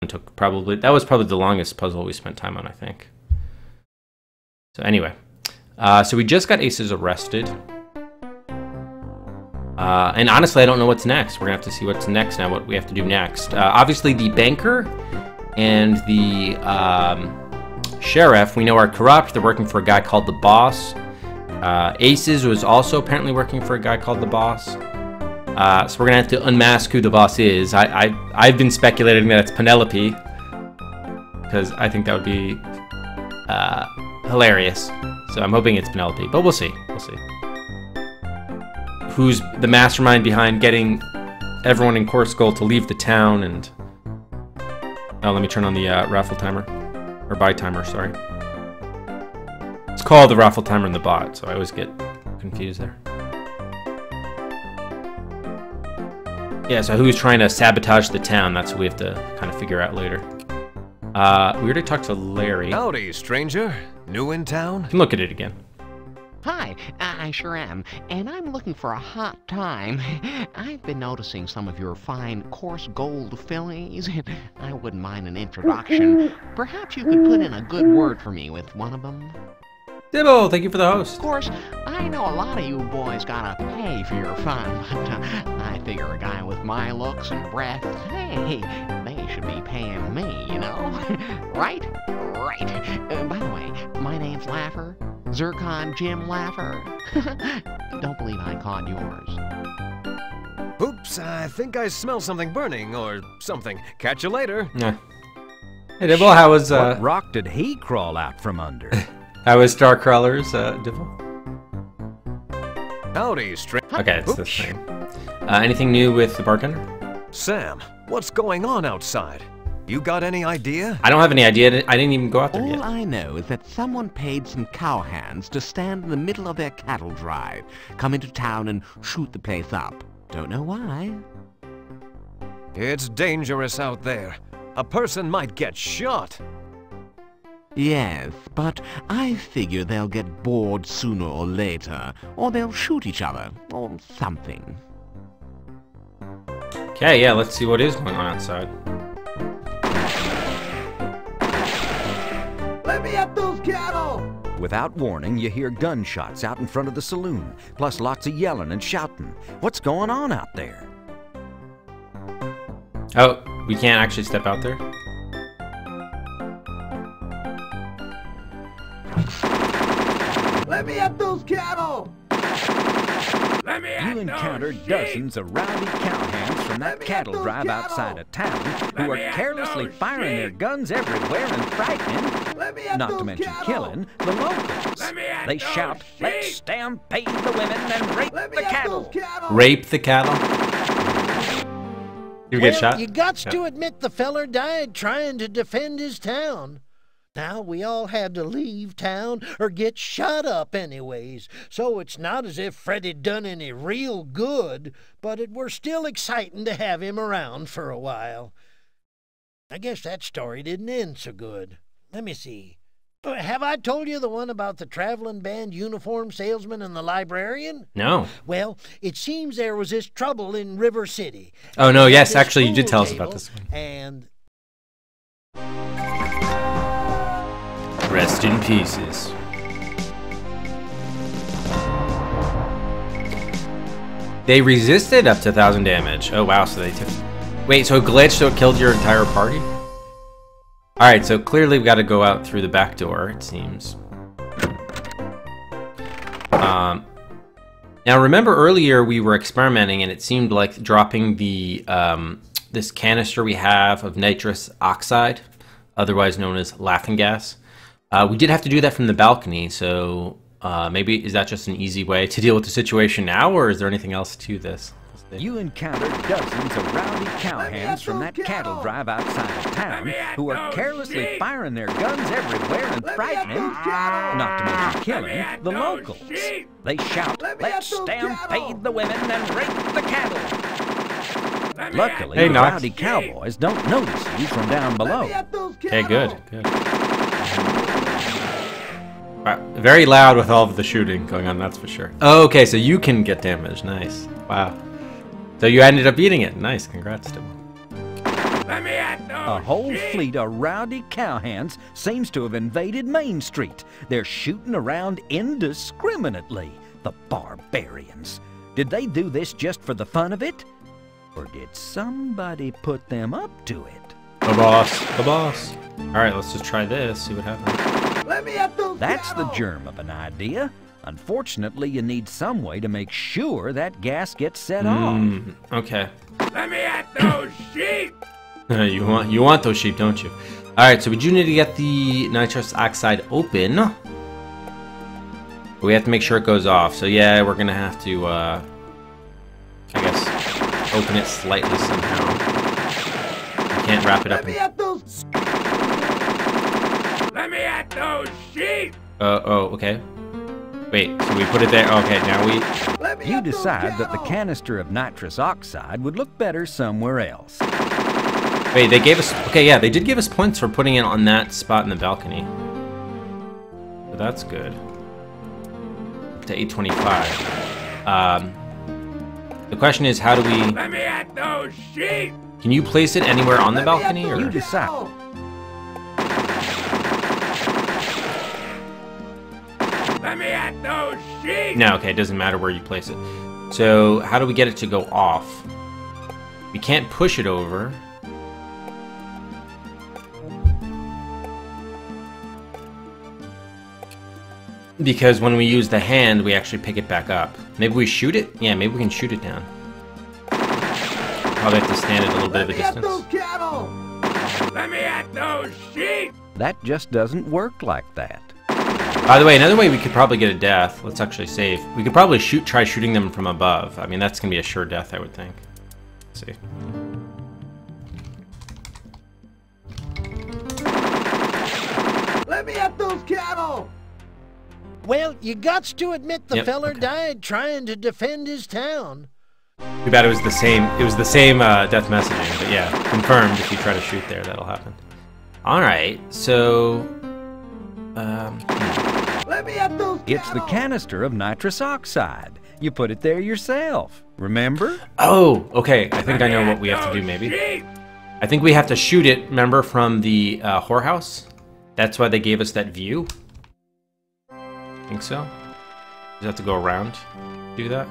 That was probably the longest puzzle we spent time on, I think. So anyway, so we just got Aces arrested. And honestly, I don't know what's next. We're gonna have to see what's next now, what we have to do next. Obviously, the banker and the sheriff, we know, are corrupt. They're working for a guy called the Boss. Aces was also apparently working for a guy called the Boss. So we're gonna have to unmask who the Boss is. I've been speculating that it's Penelope, because I think that would be hilarious. So I'm hoping it's Penelope, but we'll see. We'll see. Who's the mastermind behind getting everyone in Coarsegold to leave the town? And oh, let me turn on the raffle timer, or buy timer. Sorry. It's called the raffle timer in the bot, so I always get confused there. Yeah, so who's trying to sabotage the town? That's what we have to kind of figure out later. We already talked to Larry. Howdy, stranger. New in town? You can look at it again. Hi, I sure am, and I'm looking for a hot time. I've been noticing some of your fine coarse gold fillies. I wouldn't mind an introduction. Perhaps you could put in a good word for me with one of them. Dibble, thank you for the host. Of course, I know a lot of you boys gotta pay for your fun, but I figure a guy with my looks and breath, hey, they should be paying me, you know? Right? Right. By the way, my name's Laffer. Zircon Jim Laffer. Don't believe I caught yours. Oops, I think I smell something burning or something. Catch you later. Yeah. Hey, Dibble, how was What rock did he crawl out from under? How was Starcrawler's, Dibble? Howdy, stranger. Okay, it's the same. Anything new with the bartender? Sam, what's going on outside? You got any idea? I don't have any idea. I didn't even go out there yet. All I know is that someone paid some cowhands to stand in the middle of their cattle drive, come into town and shoot the place up. Don't know why. It's dangerous out there. A person might get shot. Yes, but I figure they'll get bored sooner or later, or they'll shoot each other, or something. Okay, yeah, let's see what is going on outside. Let me at those cattle! Without warning, you hear gunshots out in front of the saloon, plus lots of yelling and shouting. What's going on out there? Oh, we can't actually step out there? Let me at those cattle! Let me You encounter dozens of rowdy cowhands from that cattle drive outside of town who are carelessly firing their guns everywhere and frightening, not to mention killing, the locals. They shout, "Let's stampede the women and rape the cattle." Rape the cattle? You get shot? You gots to admit the feller died trying to defend his town. Now, we all had to leave town or get shot up anyways, so it's not as if Freddy done any real good, but it were still exciting to have him around for a while. I guess that story didn't end so good. Let me see. Have I told you the one about the traveling band uniform salesman and the librarian? No. Well, it seems there was this trouble in River City. Oh, no, yes, actually, you did tell us about this one. And rest in pieces. They resisted up to 1,000 damage. Oh, wow, so they took... Wait, so it glitched so it killed your entire party? Alright, so clearly we got to go out through the back door, it seems. Now, remember earlier we were experimenting and it seemed like dropping the this canister we have of nitrous oxide, otherwise known as laughing gas. We did have to do that from the balcony, so maybe is that just an easy way to deal with the situation now, or is there anything else to this? You encounter dozens of rowdy cowhands from that cattle drive outside of town who are carelessly firing their guns everywhere and frightening, not to mention killing, the locals. They shout, "Let's stampede the women and rape the cattle." Luckily, the rowdy cowboys don't notice you from down below. Okay, good, good. Wow, very loud with all of the shooting going on, that's for sure. Oh, okay, so you can get damage. Nice. Wow. So you ended up eating it. Nice. Congrats to him. A whole fleet of rowdy cowhands seems to have invaded Main Street. They're shooting around indiscriminately. The barbarians. Did they do this just for the fun of it? Or did somebody put them up to it? The boss. The boss. Alright, let's just try this, see what happens. Let me at those That's the cattle. germ of an idea. Unfortunately, you need some way to make sure that gas gets set off. Okay. Let me at those sheep! You want those sheep, don't you? Alright, so we do need to get the nitrous oxide open. We have to make sure it goes off. So yeah, we're gonna have to, I guess, open it slightly somehow. We can't wrap it up. Let me at those. Let me at those sheep! Oh, okay. Wait, so we put it there. Okay, now we... Let me You at those decide that the cattle. canister of nitrous oxide would look better somewhere else. Wait, they gave us... Okay, yeah, they did give us points for putting it on that spot in the balcony. So that's good. Up to 825. The question is, how do we... Let me at those sheep! Can you place it anywhere on the balcony, or... You decide. Let me at those sheep! No, okay, it doesn't matter where you place it. So, how do we get it to go off? We can't push it over. Because when we use the hand, we actually pick it back up. Maybe we shoot it? Yeah, maybe we can shoot it down. Probably have to stand at a little bit of a Let me at those distance. cattle. Let me at those sheep! That just doesn't work like that. By the way, another way we could probably get a death, let's actually save. We could probably try shooting them from above. I mean, that's going to be a sure death, I would think. Let's see. Let me at those cattle. Well, you gots to admit the Yep, feller okay. died trying to defend his town. Too bad it was the same. It was the same death messaging, but yeah, confirmed. If you try to shoot there, that'll happen. All right, so Let me at those cattle. It's the canister of nitrous oxide. You put it there yourself, remember? oh, okay. I think I know what we have to do. Maybe Sheep! I think we have to shoot it. Remember from the whorehouse? That's why they gave us that view. Think so? Does have to go around? Do that?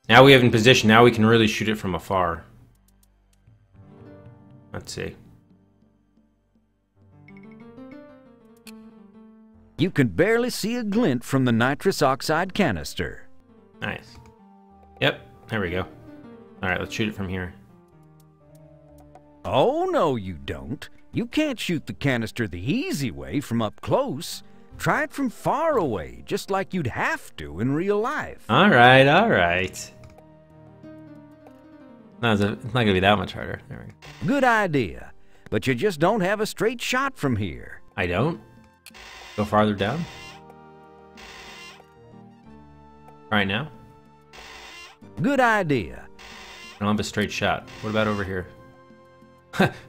Now we have in position. Now we can really shoot it from afar. Let's see. You can barely see a glint from the nitrous oxide canister. Nice. Yep, there we go. Alright, let's shoot it from here. Oh, no, you don't. You can't shoot the canister the easy way from up close. Try it from far away, just like you'd have to in real life. Alright, alright. No, it's not gonna be that much harder. There we go. Good idea, but you just don't have a straight shot from here. I don't? Go farther down? Right now? Good idea. I don't have a straight shot. What about over here?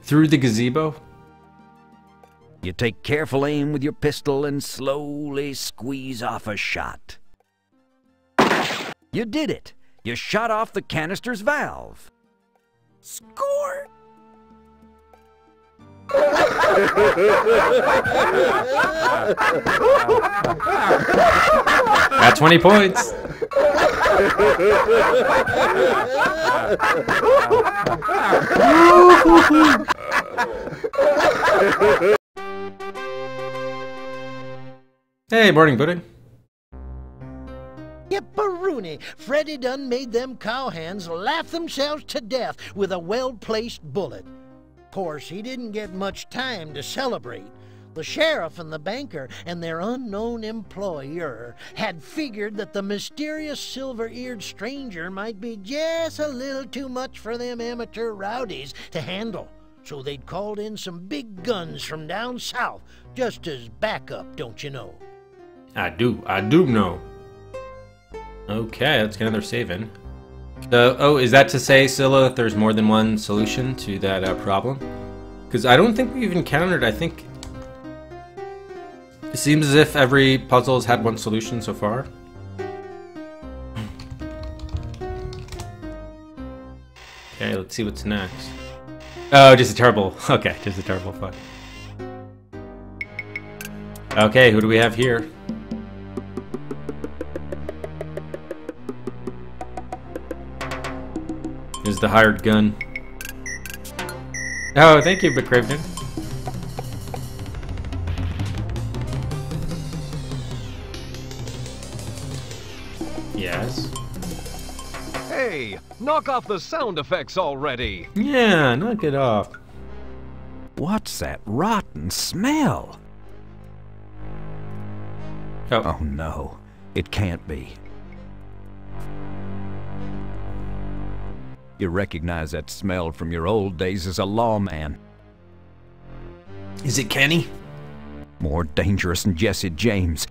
Through the gazebo? You take careful aim with your pistol and slowly squeeze off a shot. You did it! You shot off the canister's valve. Score! Got 20 points. Hey, morning, Pudding. Yipperoonie, Freddy done made them cowhands laugh themselves to death with a well-placed bullet. Of course, he didn't get much time to celebrate. The sheriff and the banker and their unknown employer had figured that the mysterious silver-eared stranger might be just a little too much for them amateur rowdies to handle. So they'd called in some big guns from down south, just as backup, don't you know? I do know. Okay, let's get another save in. So, oh, is that to say, Scylla, that there's more than one solution to that problem? Because I don't think we've encountered, I think... It seems as if every puzzle has had one solution so far. Okay, let's see what's next. Oh, just a terrible. Okay, just a terrible fuck. Okay, who do we have here? Is the hired gun. Oh, thank you, McCraven. Yes. Hey, knock off the sound effects already. Yeah, knock it off. What's that rotten smell? Oh no, it can't be. You recognize that smell from your old days as a lawman. Is it Kenny? More dangerous than Jesse James.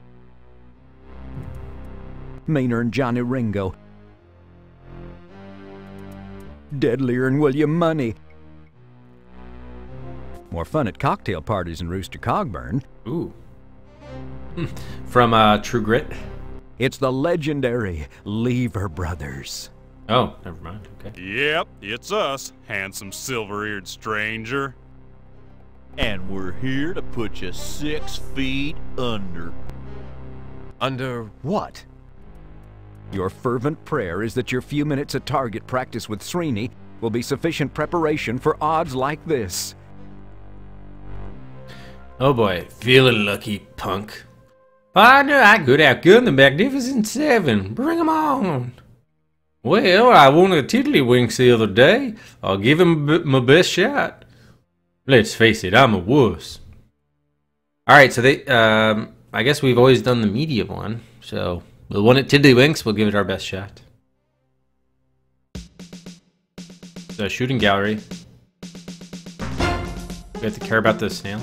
Meaner than Johnny Ringo. Deadlier than William Money. More fun at cocktail parties than Rooster Cogburn. Ooh. From True Grit? It's the legendary Lever Brothers. Oh, never mind. Okay. Yep, it's us, handsome silver-eared stranger. And we're here to put you 6 feet under. Under what? Your fervent prayer is that your few minutes of target practice with Srini will be sufficient preparation for odds like this. Oh boy, feeling lucky, punk. Partner, I could outgun the Magnificent Seven. Bring 'em on. Well, I won a tiddlywinks the other day. I'll give him my best shot. Let's face it, I'm a wuss. Alright, so they, I guess we've always done the media one. So, the one at Tiddlywinks, we'll give it our best shot. The shooting gallery. We have to care about the snails.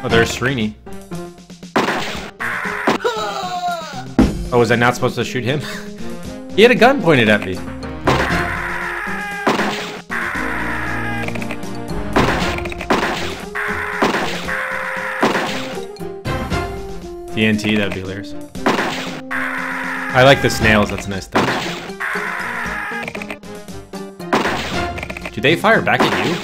Oh, there's Srini. Oh, was I not supposed to shoot him? He had a gun pointed at me. TNT, that'd be hilarious. I like the snails, that's a nice touch. Do they fire back at you?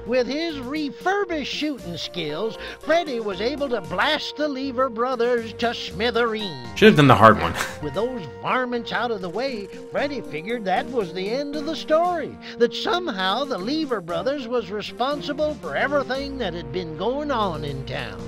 With his refurbished shooting skills, Freddy was able to blast the Lever Brothers to smithereens. Should have done the hard one. With those varmints out of the way, Freddy figured that was the end of the story. That somehow the Lever Brothers was responsible for everything that had been going on in town.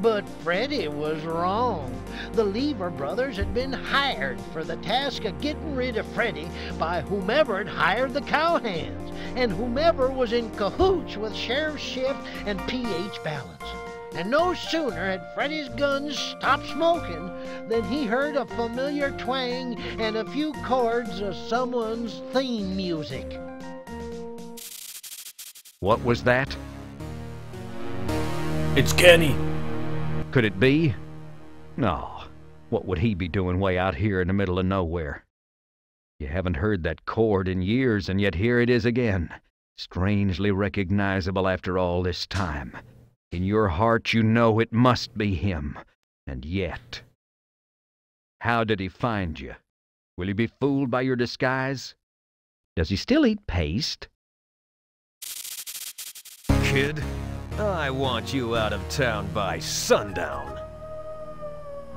But Freddy was wrong. The Lever Brothers had been hired for the task of getting rid of Freddy by whomever had hired the cowhands, and whomever was in cahoots with Sheriff Shift and PH Balance. And no sooner had Freddy's guns stopped smoking than he heard a familiar twang and a few chords of someone's theme music. What was that? It's Kenny. Could it be? No. What would he be doing way out here in the middle of nowhere? You haven't heard that chord in years, and yet here it is again. Strangely recognizable after all this time. In your heart you know it must be him. And yet... How did he find you? Will he be fooled by your disguise? Does he still eat paste? Kid, I want you out of town by sundown.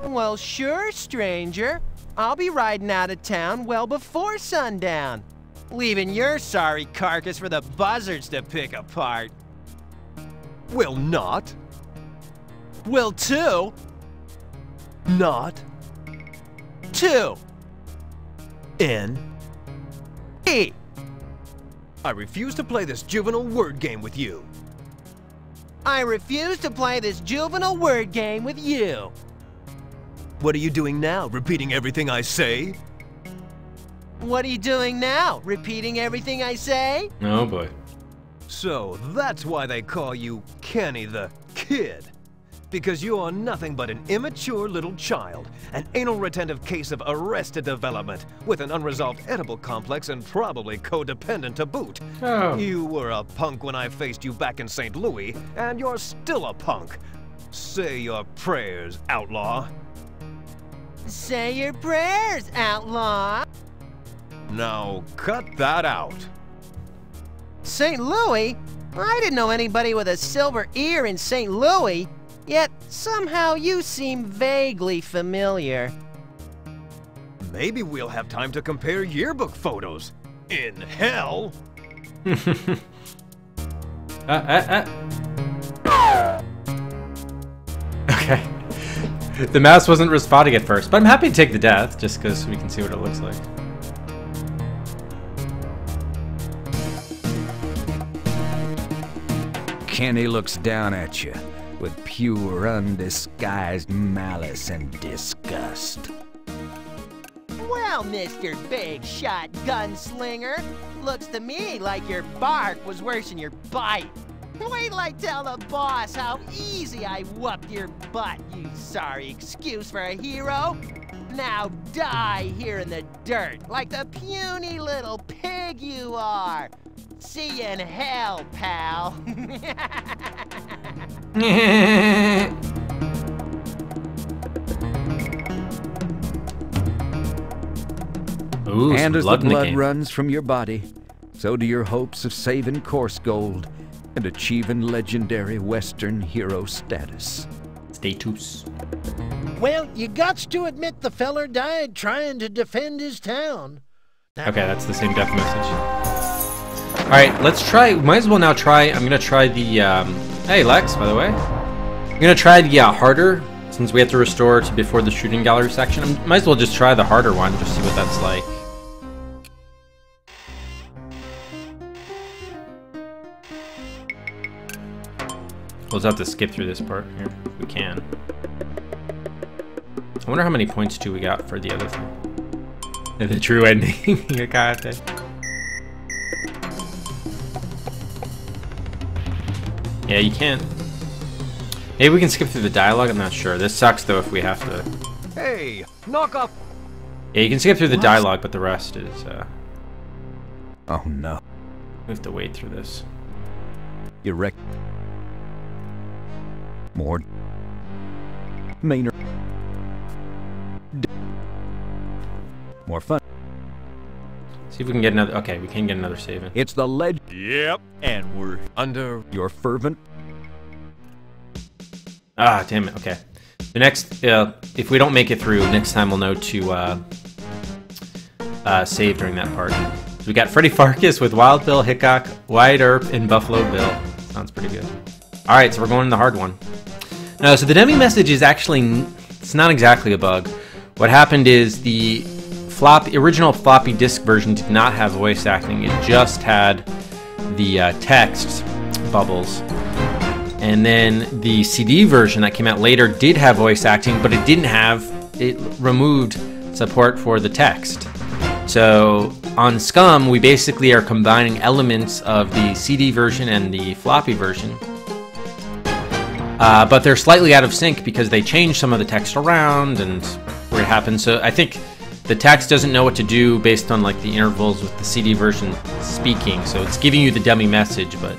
Well, sure, stranger. I'll be riding out of town well before sundown, leaving your sorry carcass for the buzzards to pick apart. Will not. Will too. Not. Two. N. E. I refuse to play this juvenile word game with you. I refuse to play this juvenile word game with you. What are you doing now? Repeating everything I say? What are you doing now? Repeating everything I say? Oh boy. So that's why they call you Kenny the Kid. because you are nothing but an immature little child, an anal retentive case of arrested development, with an unresolved edible complex and probably codependent to boot. Oh. You were a punk when I faced you back in St. Louis, and you're still a punk. Say your prayers, outlaw. Say your prayers, outlaw. Now, cut that out. St. Louis? I didn't know anybody with a silver ear in St. Louis, yet somehow you seem vaguely familiar. Maybe we'll have time to compare yearbook photos. In hell! Okay. The mouse wasn't responding at first, but I'm happy to take the death, just because we can see what it looks like. Kenny looks down at you with pure, undisguised malice and disgust. Well, Mr. Big Shot Gunslinger, looks to me like your bark was worse than your bite. Wait till I tell the boss how easy I whooped your butt, you sorry excuse for a hero. Now die here in the dirt like the puny little pig you are. See you in hell, pal. Ooh, and as the in the blood game. runs from your body, so do your hopes of saving Coarsegold and achieving legendary Western hero status. Status. Well, you gots to admit the feller died trying to defend his town. Okay, that's the same death message. Alright, let's try, might as well now try, I'm gonna try the, hey Lex, by the way. I'm gonna try the harder, since we have to restore to before the shooting gallery section. Might as well just try the harder one, just see what that's like. We'll just have to skip through this part here, if we can. I wonder how many points we got for the other thing. The true ending. You got it. Yeah, you can't. Maybe we can skip through the dialogue, I'm not sure. This sucks though if we have to. Hey, knock off. Yeah, you can skip through the dialogue, but the rest is, Oh no. we have to wait through this. You wreck. More. Mainer. More fun. See if we can get another, okay, we can get another save in. It's the legend. Yep, and we're Under Your fervent. Ah, damn it, okay. The next, if we don't make it through, next time we'll know to, save during that part. So we got Freddy Pharkas with Wild Bill, Hickok, Wyatt Earp, and Buffalo Bill. Sounds pretty good. Alright, so we're going to the hard one. No, so the demi message is actually, it's not exactly a bug. What happened is the original floppy disk version did not have voice acting. It just had the text bubbles. And then the CD version that came out later did have voice acting, but it removed support for the text. So on Scum, we basically are combining elements of the CD version and the floppy version. But they're slightly out of sync because they changed some of the text around and where it happened. So I think the text doesn't know what to do based on like the intervals with the CD version speaking. So it's giving you the dummy message, but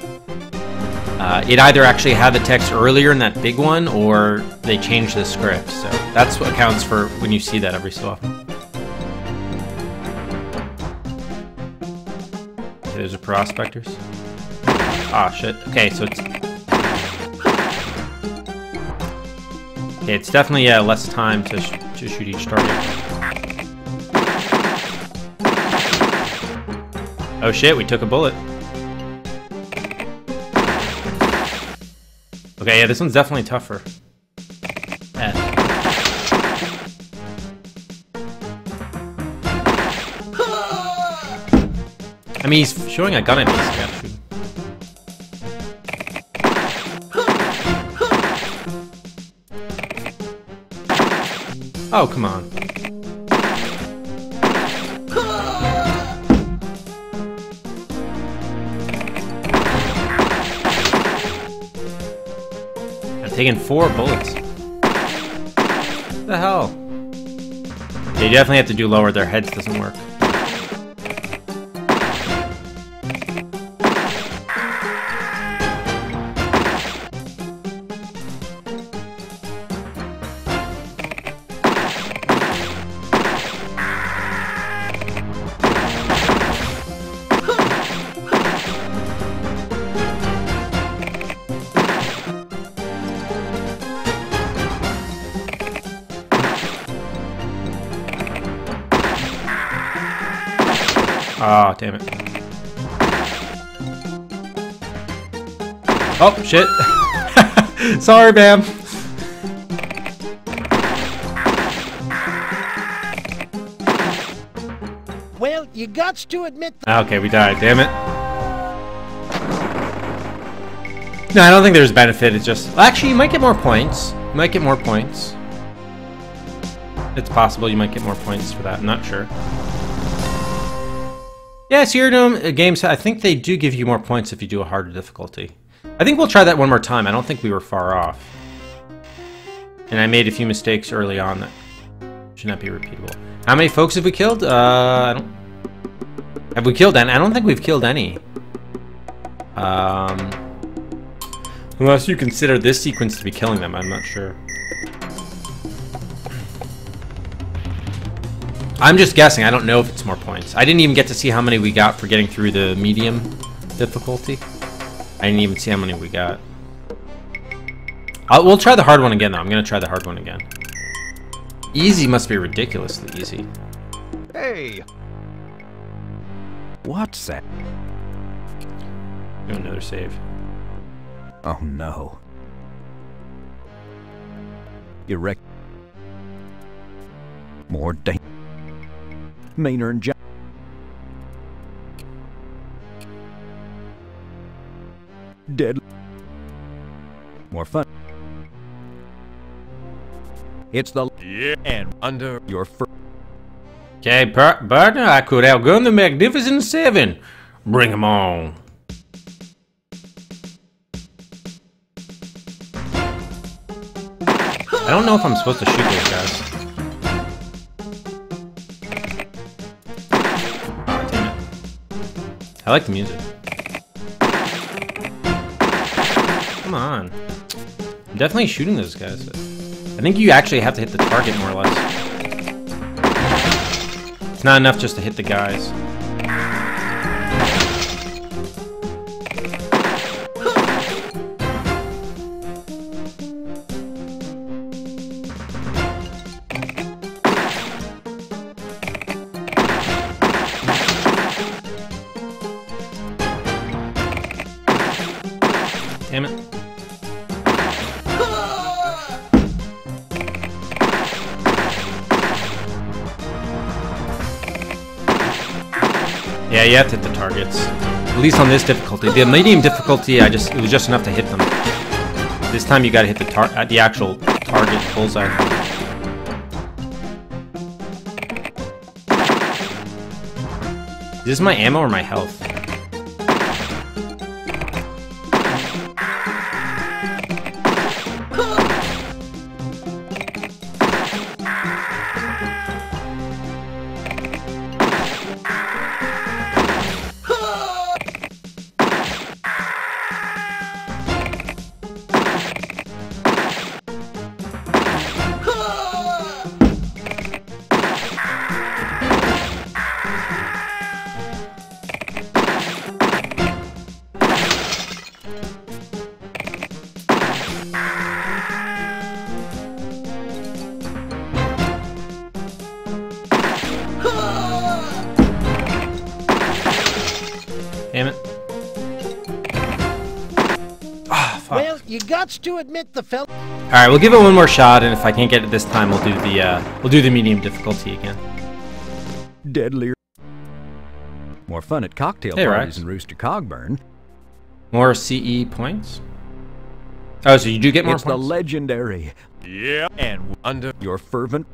it either actually had the text earlier in that big one or they changed the script. So that's what accounts for when you see that every so often. Okay, those are prospectors. Ah, shit. Okay, so it's... Okay, it's definitely less time to shoot each target. Oh shit, we took a bullet. Okay, yeah, this one's definitely tougher. I mean, he's showing a gun at me. So yeah, shoot. Oh, come on. taking 4 bullets. What the hell? Yeah, you definitely have to do lower. Their heads doesn't work. Oh, damn it. Oh, shit. Sorry, Bam. Well, you gots to admit... Okay, we died. Damn it. No, I don't think there's benefit. It's just... Actually, you might get more points. You might get more points. It's possible you might get more points for that. I'm not sure. Yeah, Serum games, I think they do give you more points if you do a harder difficulty. I think we'll try that one more time. I don't think we were far off. And I made a few mistakes early on that should not be repeatable. How many folks have we killed? I don't... Have we killed any? I don't think we've killed any. Unless you consider this sequence to be killing them, I'm not sure. I'm just guessing. I don't know if it's more points. I didn't even get to see how many we got for getting through the medium difficulty. I didn't even see how many we got. We'll try the hard one again, though. I'm going to try the hard one again. Easy must be ridiculously easy. Hey! What's that? Do another save. Oh, no. You wreck... More danger. Meaner and dead. More fun. It's the and under your Okay, partner, I could outgun the Magnificent Seven. Bring 'em on. I don't know if I'm supposed to shoot those guys. I like the music. Come on. I'm definitely shooting those guys. I think you actually have to hit the target more or less. It's not enough just to hit the guys. Damn it. Yeah, you have to hit the targets. At least on this difficulty. The medium difficulty, it was just enough to hit them. This time you gotta hit the actual target bullseye. Is this my ammo or my health? Damn it. Ah, fuck. Well, you gots to admit the fella... Alright, we'll give it one more shot, and if I can't get it this time, we'll do the medium difficulty again. Deadlier. More fun at cocktail parties in Rooster Cogburn. More CE points? Oh, so you do get more points? It's the legendary. Yeah, and under your fervent...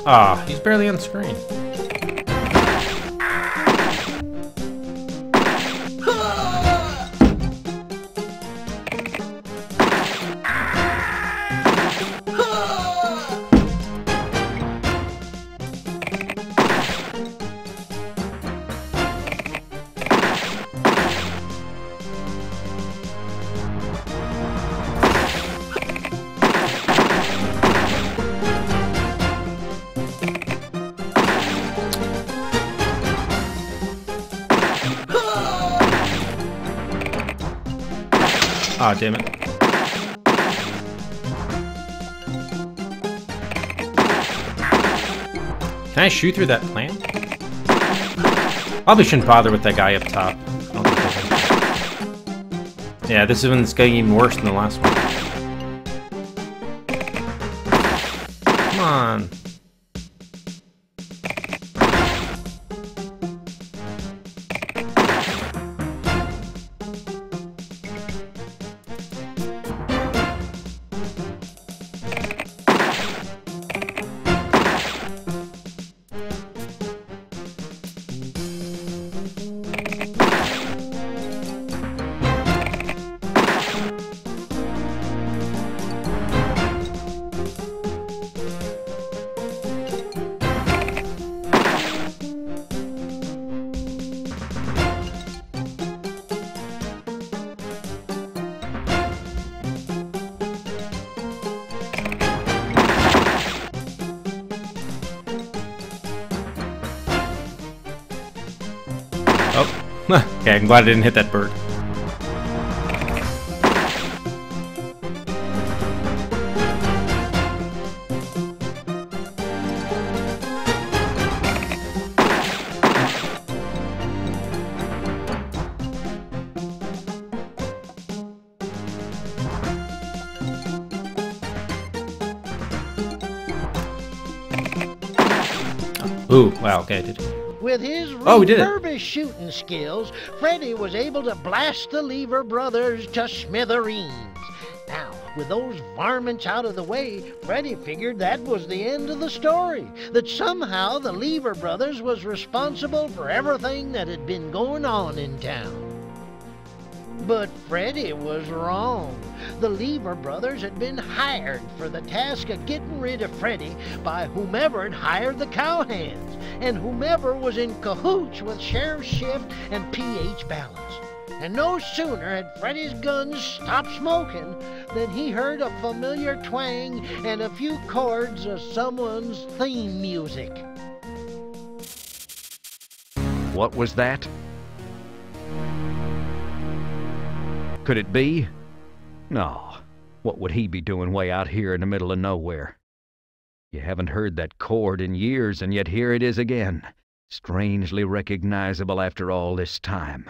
Ah, he's barely on screen. Ah, damn it. Can I shoot through that plant? Probably shouldn't bother with that guy up top. I don't think yeah, this one's getting even worse than the last one. Come on. Okay, I'm glad I didn't hit that bird. Ooh, wow, okay, I did. With his we did it. nervous shooting skills, Freddy was able to blast the Lever brothers to smithereens. Now, with those varmints out of the way, Freddy figured that was the end of the story. That somehow the Lever brothers was responsible for everything that had been going on in town. But Freddy was wrong. The Lever brothers had been hired for the task of getting rid of Freddy by whomever had hired the cowhands, and whomever was in cahoots with Sheriff Shift and P.H. Balance. And no sooner had Freddy's guns stopped smoking than he heard a familiar twang and a few chords of someone's theme music. What was that? Could it be? No. What would he be doing way out here in the middle of nowhere? You haven't heard that chord in years, and yet here it is again. Strangely recognizable after all this time.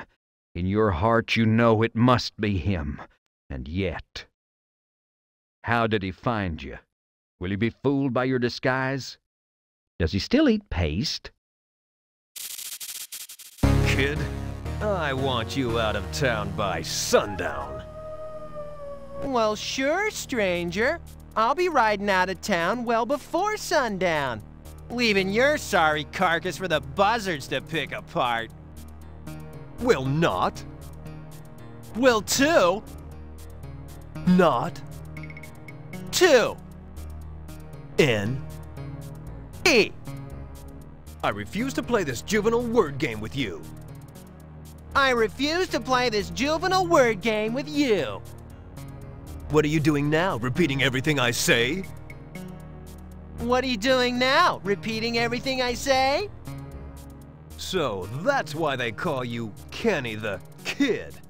In your heart you know it must be him. And yet... How did he find you? Will he be fooled by your disguise? Does he still eat paste? Kid, I want you out of town by sundown. Well, sure, stranger. I'll be riding out of town well before sundown, leaving your sorry carcass for the buzzards to pick apart. Will not. Will two. Not. Two. N. E. I refuse to play this juvenile word game with you. I refuse to play this juvenile word game with you. What are you doing now? Repeating everything I say? What are you doing now? Repeating everything I say? So that's why they call you Kenny the Kid.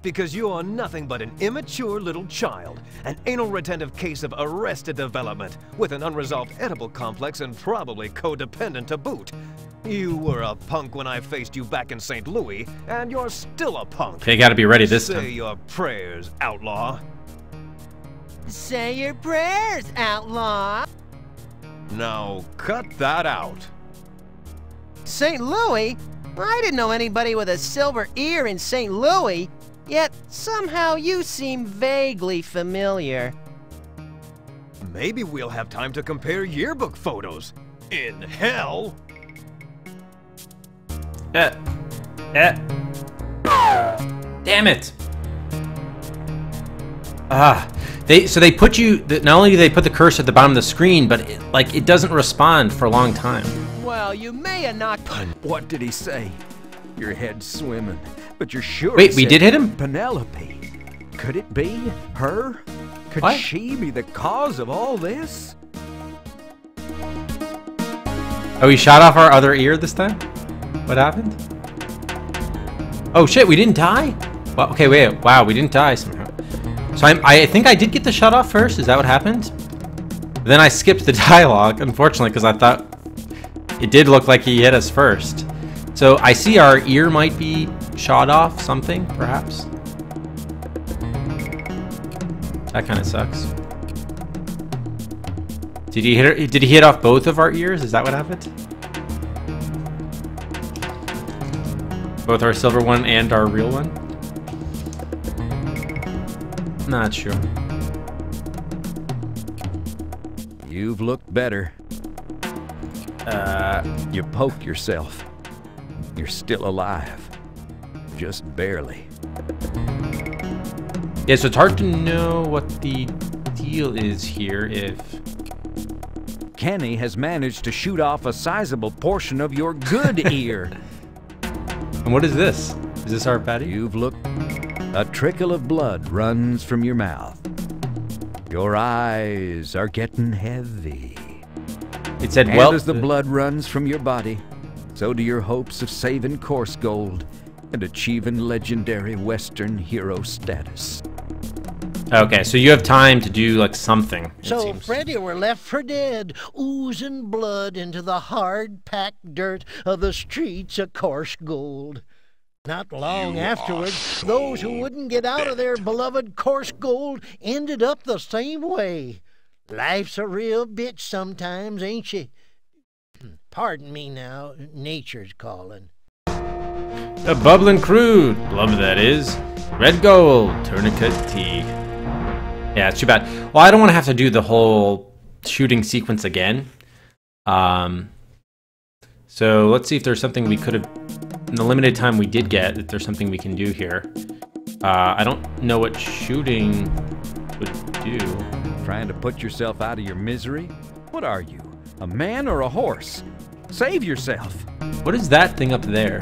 Because you are nothing but an immature little child, an anal retentive case of arrested development, with an unresolved edible complex and probably codependent to boot. You were a punk when I faced you back in St. Louis, and you're still a punk. Okay, gotta be ready this time. Say your prayers, outlaw. Say your prayers, outlaw. Now, cut that out. St. Louis? I didn't know anybody with a silver ear in St. Louis, yet somehow you seem vaguely familiar. Maybe we'll have time to compare yearbook photos. In hell? Damn it! So they put you. Not only do they put the curse at the bottom of the screen, but it doesn't respond for a long time. Well, you may have knocked. What did he say? Your head's swimming, but you're sure. Wait, we did hit him? Penelope. Could it be her? Could What? she be the cause of all this? Oh, he shot off our other ear this time? What happened? Oh shit, we didn't die? Well, okay, wait, wow, we didn't die somehow. So I think I did get the shot off first, is that what happened? Then I skipped the dialogue, unfortunately, because I thought it did look like he hit us first. So I see our ear might be shot off, something, perhaps. That kind of sucks. Did he hit off both of our ears? Is that what happened? Both our silver one and our real one? Not sure. You've looked better. You poked yourself. You're still alive. Just barely. Yeah, so it's hard to know what the deal is here if... Kenny has managed to shoot off a sizable portion of your good ear. And what is this? Is this our patty? You've looked... A trickle of blood runs from your mouth. Your eyes are getting heavy. It said, and well... as the blood runs from your body, so do your hopes of saving Coarsegold and achieving legendary Western hero status. Okay, so you have time to do, like, something, it So seems. Freddy were left for dead, oozing blood into the hard-packed dirt of the streets of Coarsegold. Not long afterwards, those who wouldn't get out of their beloved Coarsegold ended up the same way. Life's a real bitch sometimes, ain't she? Pardon me now, nature's calling. A bubbling crude, love that is. Red gold, tourniquet tea. Yeah, it's too bad. Well, I don't want to have to do the whole shooting sequence again. So let's see if there's something we could have, in the limited time we did get, if there's something we can do here. I don't know what shooting would do. Trying to put yourself out of your misery? What are you, a man or a horse? Save yourself. What is that thing up there?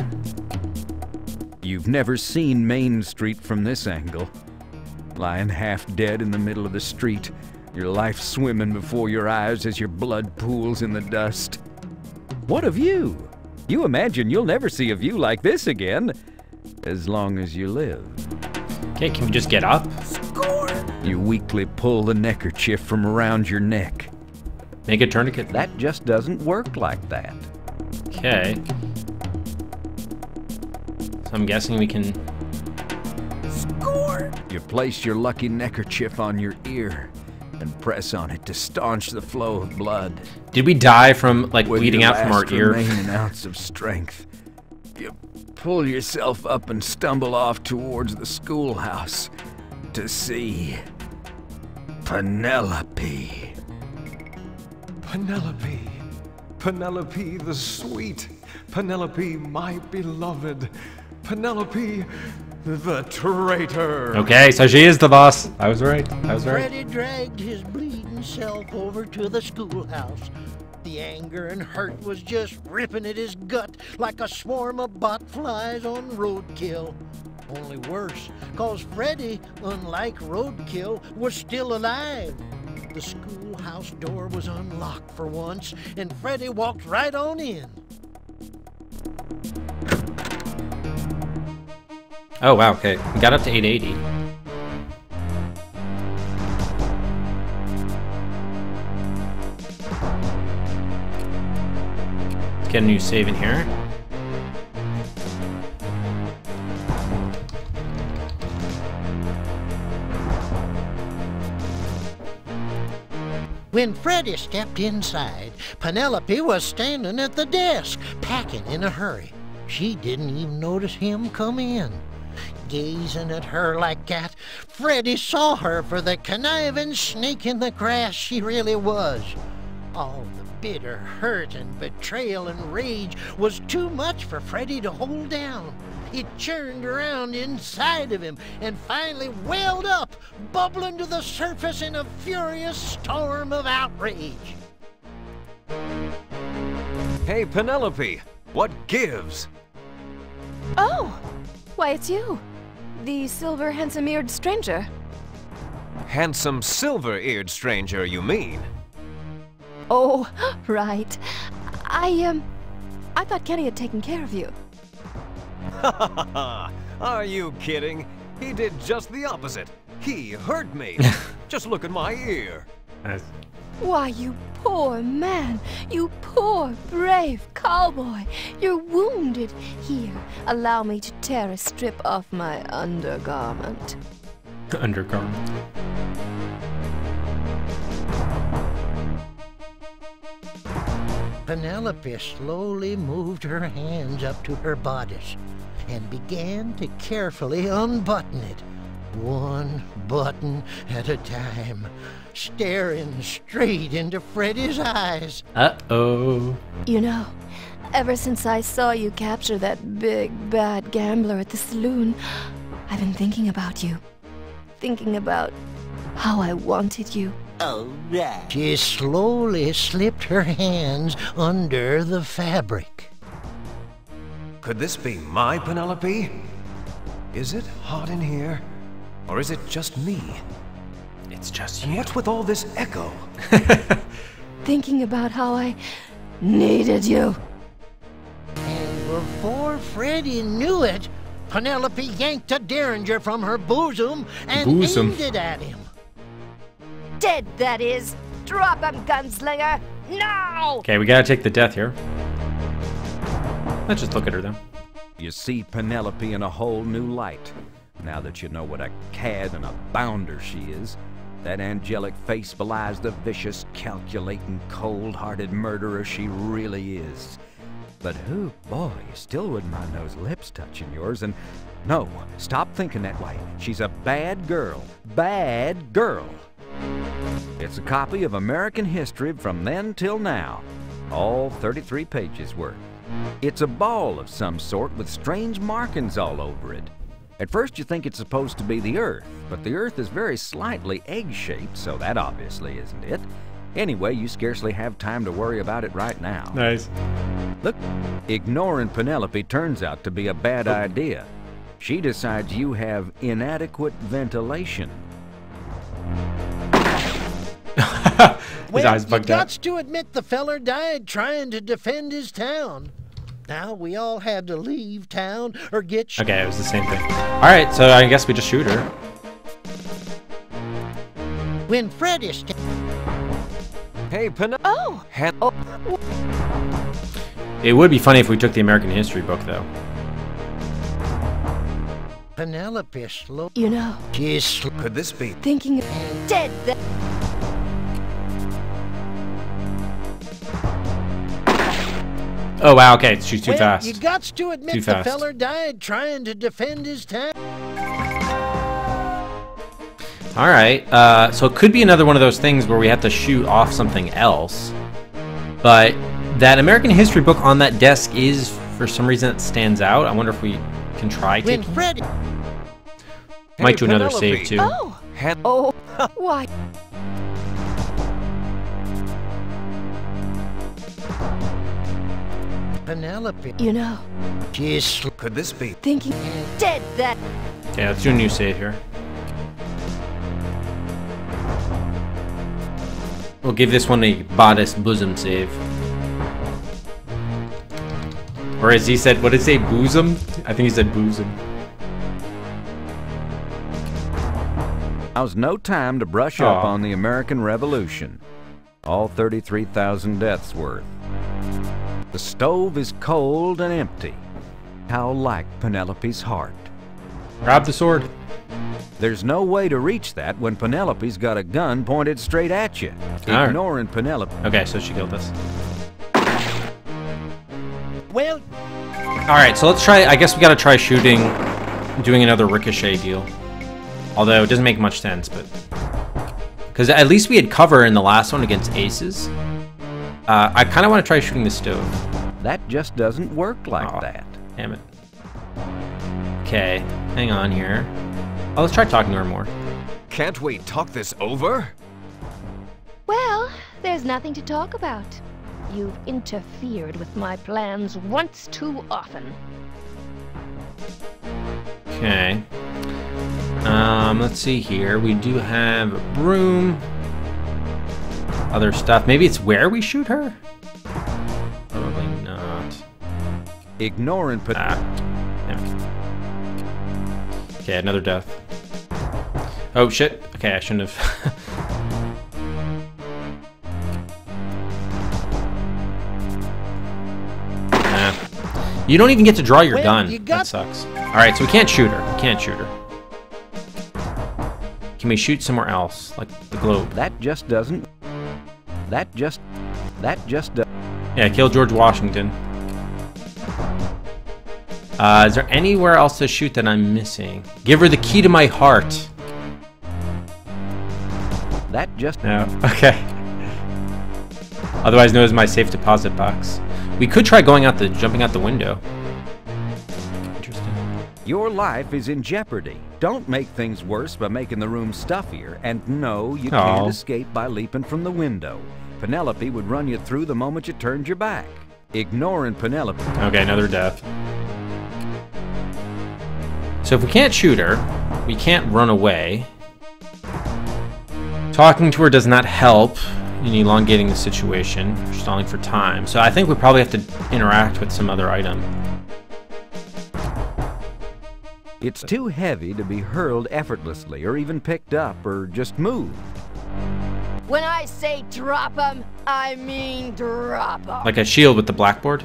You've never seen Main Street from this angle. Lying half dead in the middle of the street, your life swimming before your eyes as your blood pools in the dust. What of you? You imagine you'll never see a view like this again, as long as you live. Okay, can we just get up? Score! You weakly pull the neckerchief from around your neck. Make a tourniquet? That just doesn't work like that. Okay. So I'm guessing we can... Score! You place your lucky neckerchief on your ear and press on it to staunch the flow of blood. Did we die from, like, With bleeding your out from our last ear? remaining ounce of strength, you pull yourself up and stumble off towards the schoolhouse to see Penelope. Penelope. Penelope the sweet. Penelope my beloved. Penelope the traitor. Okay, so she is the boss. I was right. I was right. Freddy dragged his bleeding self over to the schoolhouse. The anger and hurt was just ripping at his gut like a swarm of botflies on roadkill. Only worse, 'cause Freddy, unlike roadkill, was still alive. The schoolhouse door was unlocked for once, and Freddy walked right on in. Oh, wow, okay. We got up to 880. Let's get a new save in here. When Freddy stepped inside, Penelope was standing at the desk, packing in a hurry. She didn't even notice him come in. Gazing at her like that, Freddy saw her for the conniving snake in the grass she really was. All the bitter hurt and betrayal and rage was too much for Freddy to hold down. It churned around inside of him and finally welled up, bubbling to the surface in a furious storm of outrage. Hey, Penelope, what gives? Oh, why, it's you. The silver, handsome-eared stranger. Handsome silver-eared stranger, you mean? Oh, right. I thought Kenny had taken care of you. Ha ha ha! Are you kidding? He did just the opposite. He hurt me. Just look at my ear. Nice. Why, you poor man. You poor, brave cowboy. You're wounded. Here, allow me to tear a strip off my undergarment. Undergarment. Penelope slowly moved her hands up to her bodice and began to carefully unbutton it, one button at a time, staring straight into Freddy's eyes. Uh-oh. You know, ever since I saw you capture that big, bad gambler at the saloon, I've been thinking about you. Thinking about how I wanted you. Oh, right. She slowly slipped her hands under the fabric. Could this be my Penelope? Is it hot in here? Or is it just me? It's just And you. what's with all this echo? Thinking about how I needed you. And before Freddy knew it, Penelope yanked a derringer from her bosom and aimed it at him. Dead, that is. Drop him, gunslinger. Now! Okay, we gotta take the death here. Let's just look at her then. You see Penelope in a whole new light. Now that you know what a cad and a bounder she is, that angelic face belies the vicious, calculating, cold-hearted murderer she really is. But who, boy, you still wouldn't mind those lips touching yours, and no, stop thinking that way. She's a bad girl. Bad girl. It's a copy of American history from then till now, all 33 pages worth. It's a ball of some sort with strange markings all over it. At first you think it's supposed to be the Earth, but the Earth is very slightly egg-shaped, so that obviously isn't it. Anyway, you scarcely have time to worry about it right now. Nice. Look, ignoring Penelope turns out to be a bad idea. She decides you have inadequate ventilation. His eyes bugged you out. gots to admit the feller died trying to defend his town. Now we all had to leave town or get shot. Okay, it was the same thing. Alright, so I guess we just shoot her. When Freddy Hey, Penelope. Oh! It would be funny if we took the American history book, though. Penelope slow. You know, She's Could this be? thinking of dead, that Oh, wow, okay, she's too fast. You gots to admit Too the fast. feller died trying to defend his town. Alright, so it could be another one of those things where we have to shoot off something else. But that American history book on that desk is, for some reason, it stands out. I wonder if we can try When taking it. Freddy Might do another Penelope. save, too. oh, oh, why? Penelope You know, she's Could this be? thinking dead, that Okay, let's do a new save here. We'll give this one a bodice bosom save. Or as he said, what did he say, bosom? I think he said bosom. Now's no time to brush up Aw. on the American Revolution. All 33,000 deaths worth. The stove is cold and empty. How like Penelope's heart. Grab the sword. There's no way to reach that when Penelope's got a gun pointed straight at you. Alright. Ignoring Penelope. Okay, so she killed us. well. Alright, so let's try, I guess we gotta try shooting, doing another ricochet deal. Although it doesn't make much sense, but... Because at least we had cover in the last one against aces. I kind of want to try shooting the stove. That just doesn't work like that. Damn it. Okay, hang on here. Oh, let's try talking to her more. Can't we talk this over? Well, there's nothing to talk about. You've interfered with my plans once too often. Okay. Let's see here. We do have a broom. Other stuff. Maybe it's where we shoot her? Probably not. Ignore and put... Yeah. Okay, another death. Oh, shit. Okay, I shouldn't have... You don't even get to draw your gun. That sucks. Alright, so we can't shoot her. We can't shoot her. Can we shoot somewhere else? Like the globe? That just doesn't... That just... Yeah, kill George Washington. Is there anywhere else to shoot that I'm missing? Give her the key to my heart. That just... No. Okay. Otherwise known as my safe deposit box. We could try jumping out the window. Interesting. Your life is in jeopardy. Don't make things worse by making the room stuffier. And no, you can't escape by leaping from the window. Penelope would run you through the moment you turned your back. Ignoring Penelope. Okay, another death. So if we can't shoot her, we can't run away. Talking to her does not help in elongating the situation, or stalling for time. So I think we probably have to interact with some other item. It's too heavy to be hurled effortlessly, or even picked up, or just moved. When I say drop 'em, I mean drop 'em. Like a shield with the blackboard?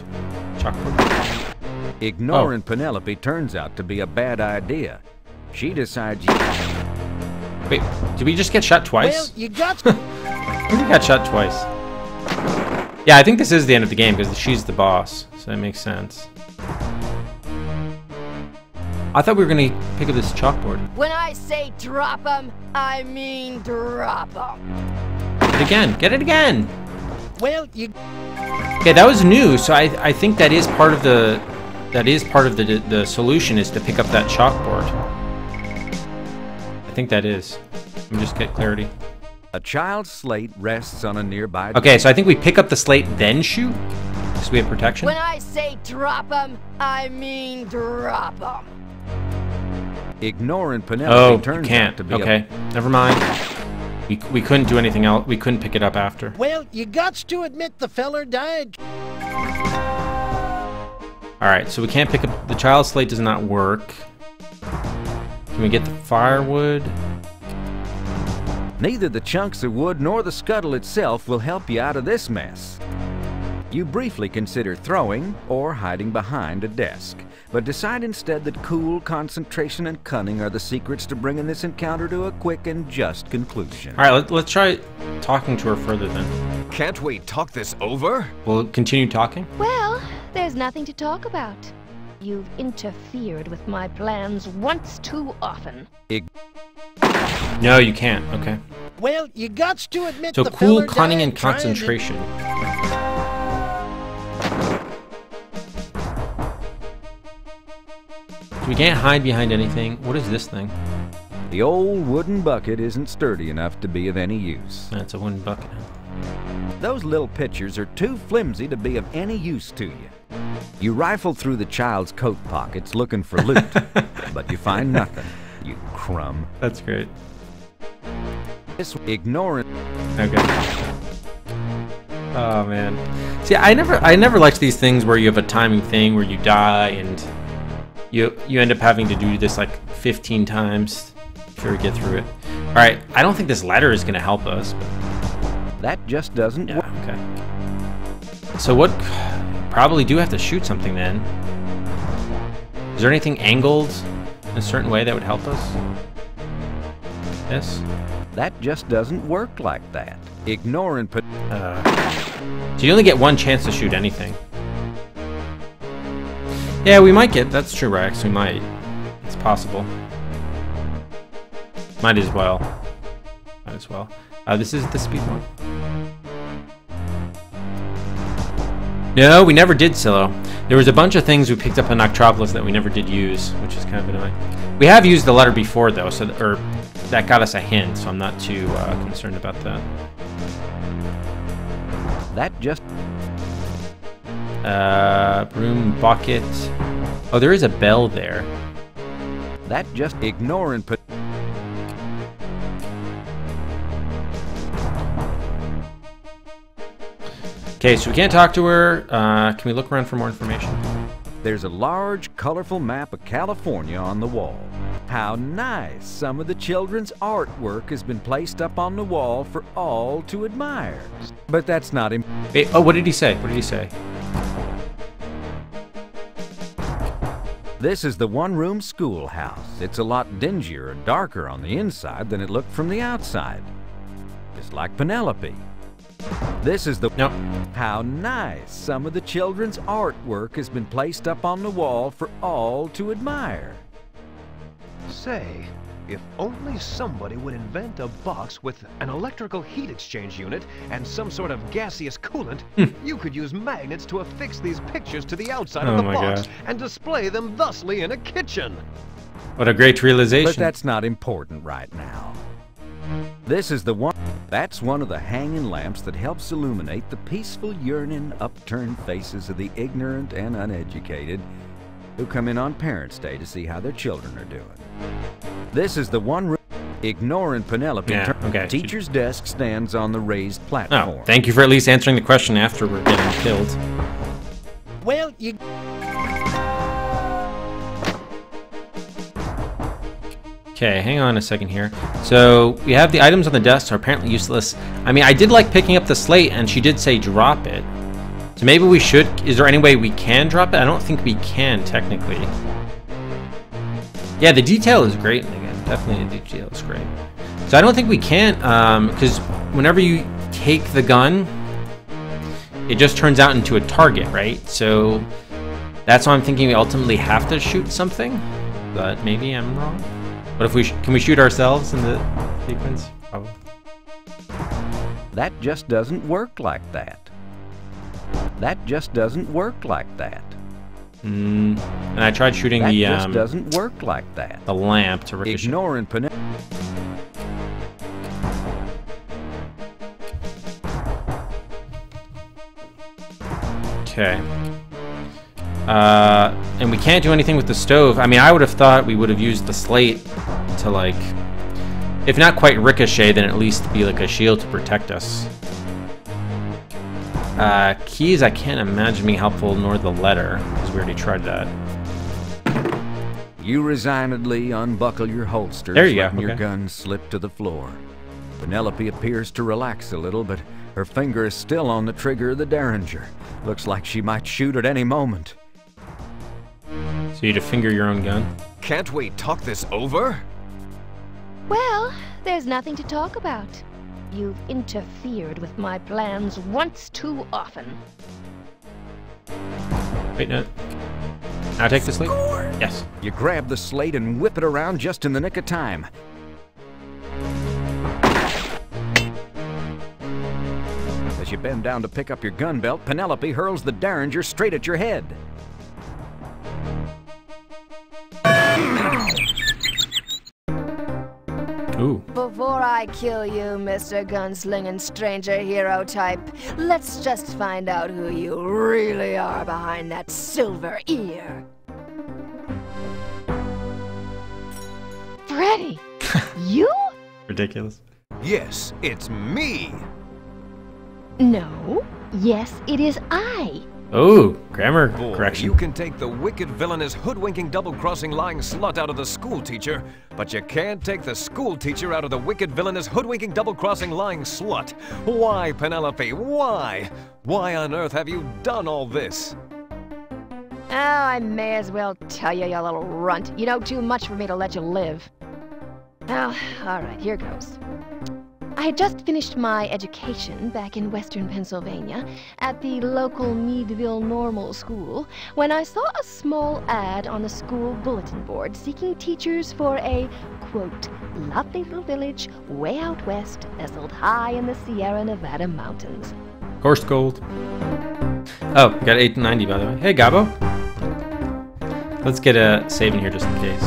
Chalkboard? Ignoring Penelope turns out to be a bad idea. She decides Wait, did we just get shot twice? Well, you got... We got shot twice. Yeah, I think this is the end of the game because she's the boss, so that makes sense. I thought we were gonna pick up this chalkboard. When I say drop 'em, I mean drop 'em. Get it again. Get it again. Well, you... Okay, that was new, so I think that is part of the the solution is to pick up that chalkboard. I think that is. Let me just get clarity. a child's slate rests on a nearby... Okay, so I think we pick up the slate, then shoot? Because we have protection? When I say drop 'em, I mean drop 'em. Ignoring Penelope turns out to be... Okay, never mind. We couldn't do anything else. We couldn't pick it up after. Well, you gots to admit the feller died. Alright, so we can't pick up... The child's slate does not work. Can we get the firewood? Neither the chunks of wood nor the scuttle itself will help you out of this mess. You briefly consider throwing or hiding behind a desk, but decide instead that cool, concentration, and cunning are the secrets to bringing this encounter to a quick and just conclusion. Alright, let's try talking to her further then. Can't we talk this over? We'll continue talking? Well, there's nothing to talk about. You've interfered with my plans once too often. No, you can't. Okay. Well, you gots to admit so the cool, feller cunning, died and concentration. So we can't hide behind anything. What is this thing? The old wooden bucket isn't sturdy enough to be of any use. That's a wooden bucket. Those little pitchers are too flimsy to be of any use to you. You rifle through the child's coat pockets looking for loot, but you find nothing, you crumb. That's great. Just ignore it. Okay. Oh man. See, I never liked these things where you have a timing thing where you die and you end up having to do this like 15 times before you get through it. All right, I don't think this ladder is gonna help us. But... That just doesn't work. Okay. So what? Probably do have to shoot something then. Is there anything angled in a certain way that would help us? This? That just doesn't work like that. Ignore and put... So you only get one chance to shoot anything. Yeah, we might get... That's true, Rex. We might. It's possible. Might as well. Might as well. This is the speed one. No, we never did Silo. There was a bunch of things we picked up in Noctropolis that we never did use, which is kind of annoying. We have used the letter before, though, so that got us a hint, so I'm not too concerned about that. That just... broom bucket. Oh, there is a bell there. That just ignoring... Okay, so we can't talk to her. Can we look around for more information? There's a large, colorful map of California on the wall. How nice! Some of the children's artwork has been placed up on the wall for all to admire. But that's not him. Wait, oh, what did he say? What did he say? This is the one-room schoolhouse. It's a lot dingier and darker on the inside than it looked from the outside. Just like Penelope. This is the... No. How nice! Some of the children's artwork has been placed up on the wall for all to admire. Say, if only somebody would invent a box with an electrical heat exchange unit and some sort of gaseous coolant, you could use magnets to affix these pictures to the outside of the box and display them thusly in a kitchen. What a great realization. But that's not important right now. This is the one... That's one of the hanging lamps that helps illuminate the peaceful, yearning, upturned faces of the ignorant and uneducated who come in on Parents' Day to see how their children are doing. This is the one room... Ignoring Penelope, teacher's desk stands on the raised platform. Oh, thank you for at least answering the question after we're getting killed. Well, you... Okay, hang on a second here. So we have the items on the desk are apparently useless. I mean, I did like picking up the slate, and she did say drop it. So maybe we should... Is there any way we can drop it? I don't think we can, technically. Yeah, the detail is great. Again, definitely the detail is great. So I don't think we can, because whenever you take the gun, it just turns out into a target, right? So that's why I'm thinking we ultimately have to shoot something. But maybe I'm wrong. But if we can we shoot ourselves in the sequence? Probably. That just doesn't work like that. That just doesn't work like that. And I tried shooting that the just doesn't work like that. The lamp to ricochet. Ignoring Penelope. Okay. And we can't do anything with the stove. I mean, I would have thought we would have used the slate to, like, if not quite ricochet, then at least be like a shield to protect us. Keys, I can't imagine being helpful, nor the letter, because we already tried that. You resignedly unbuckle your holsters, there you letting go. your gun slip to the floor. Penelope appears to relax a little, but her finger is still on the trigger of the Derringer. Looks like she might shoot at any moment. So you to finger your own gun? Can't we talk this over? Well, there's nothing to talk about. You've interfered with my plans once too often. Wait, no. Now take the slate? Yes. You grab the slate and whip it around just in the nick of time. As you bend down to pick up your gun belt, Penelope hurls the Derringer straight at your head. Ooh. Before I kill you, Mr. Gunslinging Stranger Hero type, let's just find out who you really are behind that silver ear. Freddy! You? Ridiculous. Yes, it's me! No. Yes, it is I. Oh, grammar correction. You can take the wicked, villainous, hoodwinking, double-crossing, lying slut out of the school teacher, but you can't take the school teacher out of the wicked, villainous, hoodwinking, double-crossing, lying slut. Why, Penelope? Why? Why on earth have you done all this? Oh, I may as well tell you, you little runt. You know too much for me to let you live. Well, all right, here goes. I had just finished my education back in western Pennsylvania at the local Meadville Normal School when I saw a small ad on the school bulletin board seeking teachers for a, quote, lovely little village way out west nestled high in the Sierra Nevada mountains. Coarsegold. Oh, got 890 by the way. Hey, Gabo. Let's get a save in here just in case.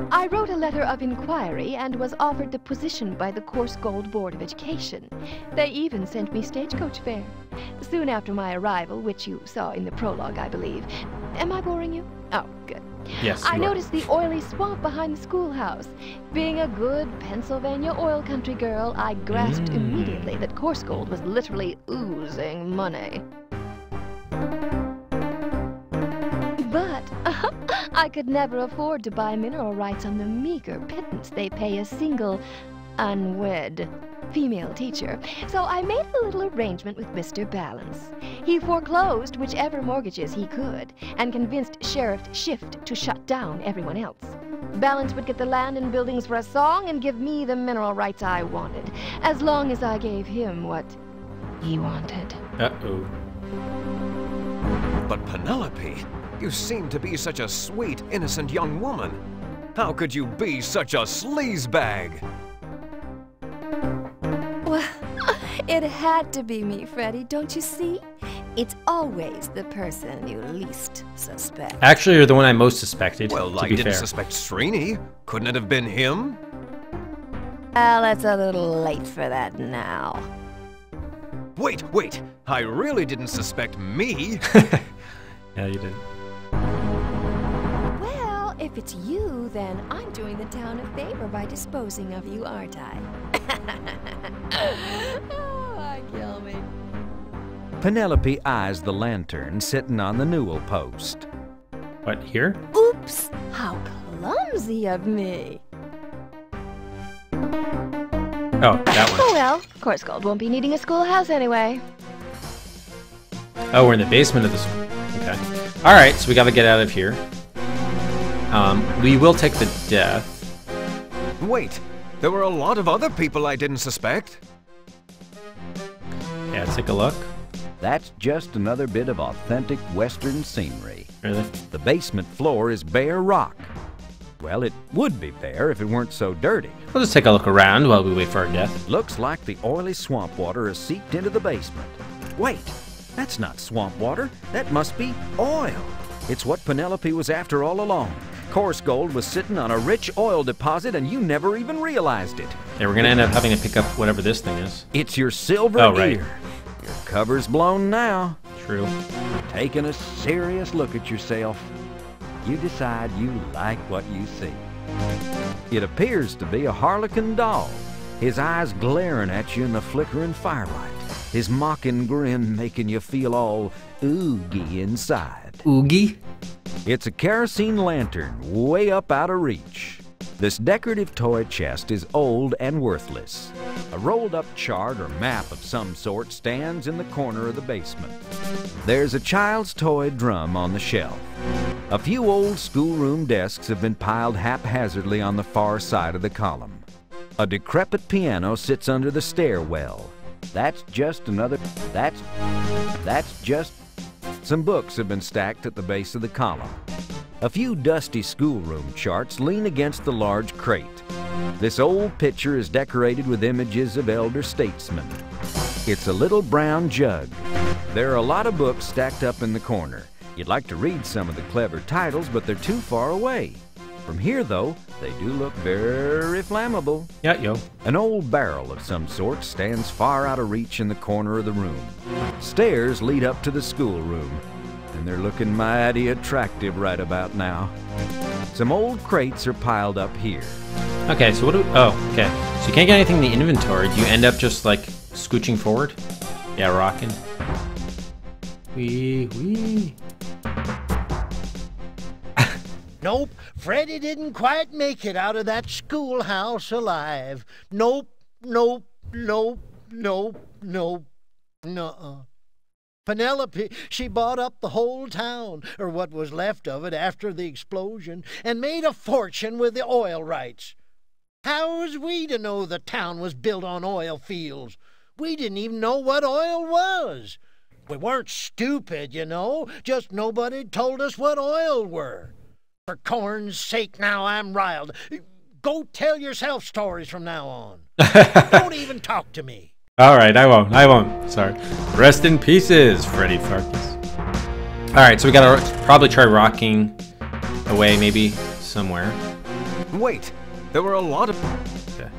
I wrote a letter of inquiry and was offered the position by the Coarsegold Board of Education. They even sent me stagecoach fare. Soon after my arrival, which you saw in the prologue, I believe. Am I boring you? Oh, good. Yes, I noticed the oily swamp behind the schoolhouse. Being a good Pennsylvania oil country girl, I grasped immediately that Coarsegold was literally oozing money. But I could never afford to buy mineral rights on the meager pittance they pay a single, unwed female teacher, so I made a little arrangement with Mr. Balance. He foreclosed whichever mortgages he could, and convinced Sheriff Shift to shut down everyone else. Balance would get the land and buildings for a song and give me the mineral rights I wanted, as long as I gave him what he wanted. Uh-oh. But Penelope, you seem to be such a sweet, innocent young woman. How could you be such a sleazebag? Well, it had to be me, Freddy, don't you see? It's always the person you least suspect. Actually, you're the one I most suspected, Well, to I be didn't fair. suspect Srini. Couldn't it have been him? Well, it's a little late for that now. Wait! I really didn't suspect me. Yeah, you did. Well, if it's you, then I'm doing the town a favor by disposing of you, aren't I? Oh, kill me. Penelope eyes the lantern sitting on the newel post. What, here? Oops! How clumsy of me! Oh, that one. Oh well, Coarsegold won't be needing a schoolhouse anyway. Oh, we're in the basement of this. Okay. Alright, so we gotta get out of here. We will take the death. Wait, there were a lot of other people I didn't suspect. Yeah, let's take a look. That's just another bit of authentic Western scenery. Really? The basement floor is bare rock. Well, it would be bare if it weren't so dirty. We'll just take a look around while we wait for our death. Looks like the oily swamp water has seeped into the basement. Wait, that's not swamp water. That must be oil. It's what Penelope was after all along. Coarsegold was sitting on a rich oil deposit and you never even realized it. Yeah, we're gonna end up having to pick up whatever this thing is. It's your silver ear. Your cover's blown now. True. Taking a serious look at yourself. You decide you like what you see. It appears to be a harlequin doll, his eyes glaring at you in the flickering firelight, his mocking grin making you feel all oogie inside. Oogie? It's a kerosene lantern way up out of reach. This decorative toy chest is old and worthless. A rolled-up chart or map of some sort stands in the corner of the basement. There's a child's toy drum on the shelf. A few old schoolroom desks have been piled haphazardly on the far side of the column. A decrepit piano sits under the stairwell. That's just some books have been stacked at the base of the column. A few dusty schoolroom charts lean against the large crate. This old picture is decorated with images of elder statesmen. It's a little brown jug. There are a lot of books stacked up in the corner. You'd like to read some of the clever titles, but they're too far away. From here, though, they do look very flammable. Yeah, yo. An old barrel of some sort stands far out of reach in the corner of the room. Stairs lead up to the schoolroom, and they're looking mighty attractive right about now. Some old crates are piled up here. Okay, so what do we... Oh, okay. So you can't get anything in the inventory. Do you end up just, like, scooching forward? Yeah, rocking. Wee. Nope, Freddy didn't quite make it out of that schoolhouse alive. Nope. Nuh-uh. Penelope, she bought up the whole town, or what was left of it after the explosion, and made a fortune with the oil rights. How was we to know the town was built on oil fields? We didn't even know what oil was. We weren't stupid, you know, just nobody told us what oil were. For corn's sake, now I'm riled. Go tell yourself stories from now on. Don't even talk to me. All right, I won't. Sorry. Rest in pieces, Freddy Pharkas. All right, so we gotta probably try rocking away, maybe somewhere. Wait, there were a lot of... Okay.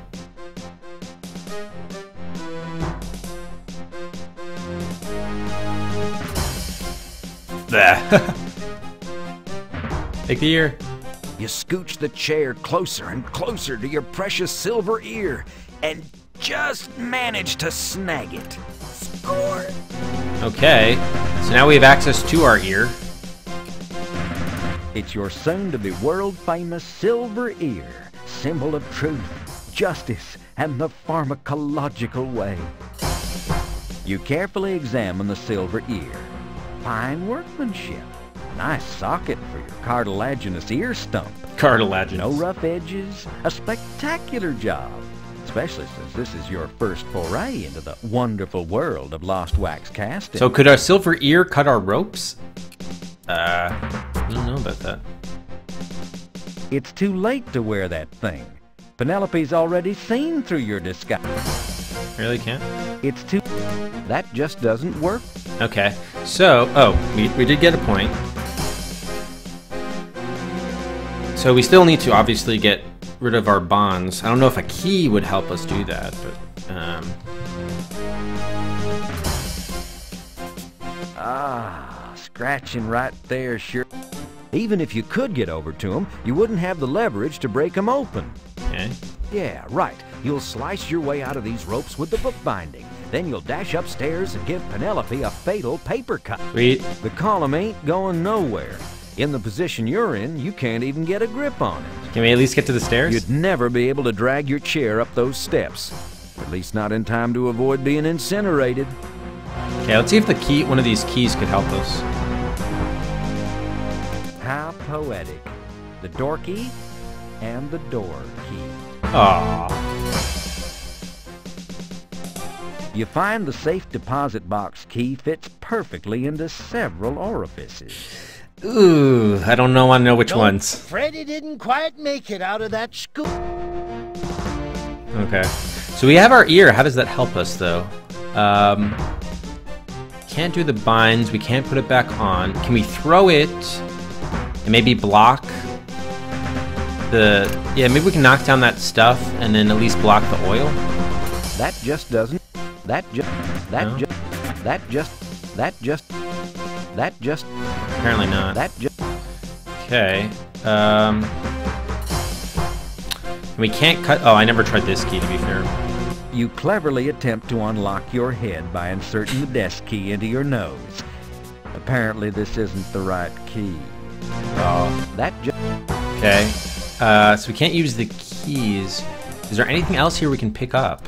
There. Take the ear. You scooch the chair closer and closer to your precious silver ear and just manage to snag it. Score! Okay, so now we have access to our ear. It's your soon-to-be world-famous silver ear, symbol of truth, justice, and the pharmacological way. You carefully examine the silver ear. Fine workmanship. Nice socket for your cartilaginous ear stump. Cartilaginous. No rough edges. A spectacular job. Especially since this is your first foray into the wonderful world of lost wax casting. So could our silver ear cut our ropes? I don't know about that. It's too late to wear that thing. Penelope's already seen through your disguise. Really can't? It's too... That just doesn't work. Okay, so, we did get a point. So we still need to obviously get rid of our bonds. I don't know if a key would help us do that, but, scratching right there, sure. Even if you could get over to them, you wouldn't have the leverage to break them open. Okay. Yeah, right. You'll slice your way out of these ropes with the bookbinding. Then you'll dash upstairs and give Penelope a fatal paper cut. Sweet. The column ain't going nowhere. In the position you're in, you can't even get a grip on it. Can we at least get to the stairs? You'd never be able to drag your chair up those steps. At least not in time to avoid being incinerated. Okay, let's see if the key, one of these keys could help us. How poetic. The door key and the door key. Aww. You find the safe deposit box key fits perfectly into several orifices. Ooh, I don't know which ones. Freddy didn't quite make it out of that school. Okay. So we have our ear. How does that help us, though? Can't do the binds. We can't put it back on. Can we throw it and maybe block the... Yeah, maybe we can knock down that stuff and then at least block the oil? That just doesn't... Apparently not. Okay. We can't cut... Oh, I never tried this key, to be fair. You cleverly attempt to unlock your head by inserting the desk key into your nose. Apparently this isn't the right key. Oh. Okay. So we can't use the keys. Is there anything else here we can pick up?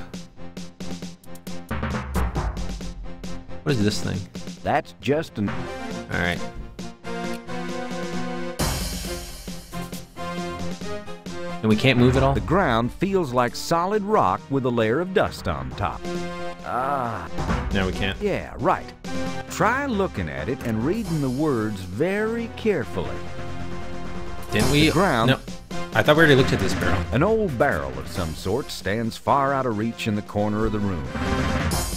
What is this thing? That's just an... Alright. And we can't move at all? The ground feels like solid rock with a layer of dust on top. No, we can't. Yeah, right. Try looking at it and reading the words very carefully. Didn't we? The ground... No. I thought we already looked at this barrel. An old barrel of some sort stands far out of reach in the corner of the room.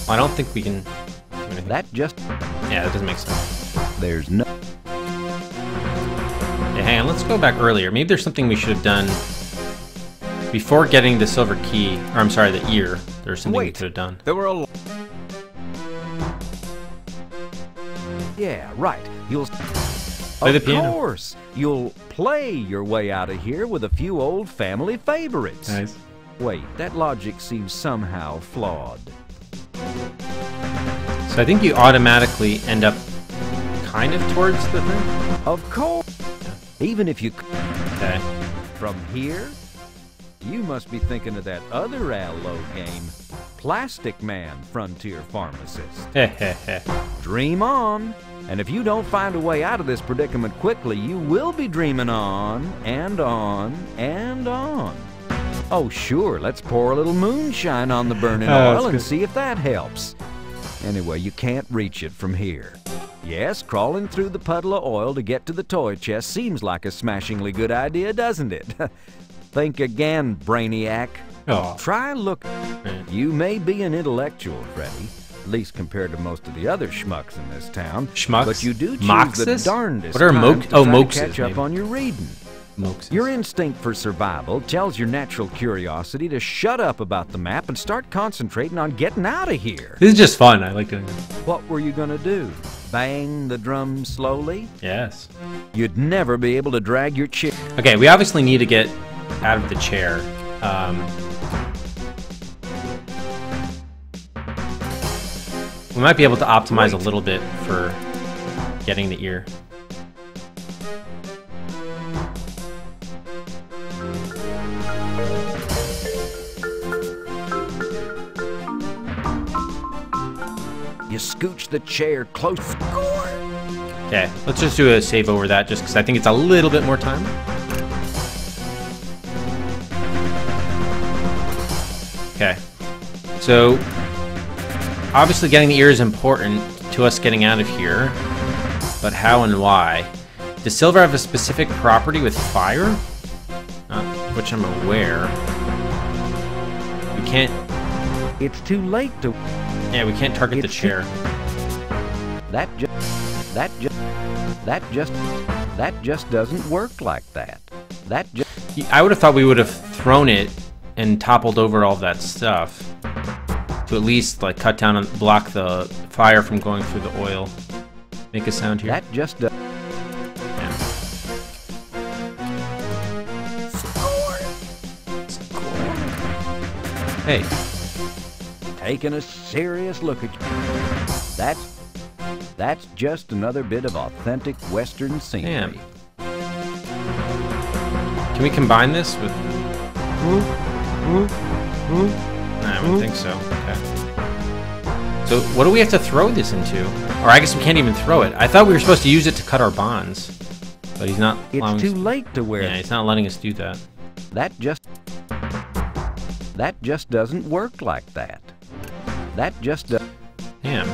I don't think we can do anything. That just... Yeah, that doesn't make sense. There's no... Yeah, hang on, let's go back earlier. Maybe there's something we should have done before getting the silver key, or I'm sorry, the ear. There's something we could have done. There were a... Yeah, right. You'll... Play the piano. Of course! You'll play your way out of here with a few old family favorites. Nice. Wait, that logic seems somehow flawed. So I think you automatically end up kind of towards the thing? Of course! Even if you... Okay. From here, you must be thinking of that other Allo game, Plastic Man Frontier Pharmacist. Dream on! And if you don't find a way out of this predicament quickly, you will be dreaming on, and on, and on. Oh, sure, let's pour a little moonshine on the burning oil and see if that helps. Anyway, you can't reach it from here. Yes, crawling through the puddle of oil to get to the toy chest seems like a smashingly good idea, doesn't it? Think again, brainiac. Oh. Try look. You may be an intellectual, Freddy, at least compared to most of the other schmucks in this town. Schmucks? But you do choose Moxes? the darndest What are times to try to Moxes, catch up maybe. on your reading. Moxes. Your instinct for survival tells your natural curiosity to shut up about the map and start concentrating on getting out of here. This is just fun. I like doing this. What were you gonna do? Bang the drum slowly? Yes. You'd never be able to drag your chair. Okay, we obviously need to get out of the chair. We might be able to optimize a little bit for getting the ear. You scooch the chair close. Score! Okay, let's just do a save over that just because I think it's a little bit more time. Okay, so obviously getting the ear is important to us getting out of here, but how and why? Does silver have a specific property with fire? Which I'm aware. We can't... It's too late to... Yeah, we can't target the chair. That just doesn't work like that. I would have thought we would have thrown it and toppled over all that stuff to at least like cut down and block the fire from going through the oil. Make a sound here. That just does. Yeah. Score. Hey. Taking a serious look at you. That's just another bit of authentic Western scenery. Damn. Can we combine this with... Nah, I wouldn't think so. Okay. So what do we have to throw this into? Or I guess we can't even throw it. I thought we were supposed to use it to cut our bonds. But he's not... It's too late to wear... Yeah, he's not letting us do that. That just doesn't work like that. That just does... Damn.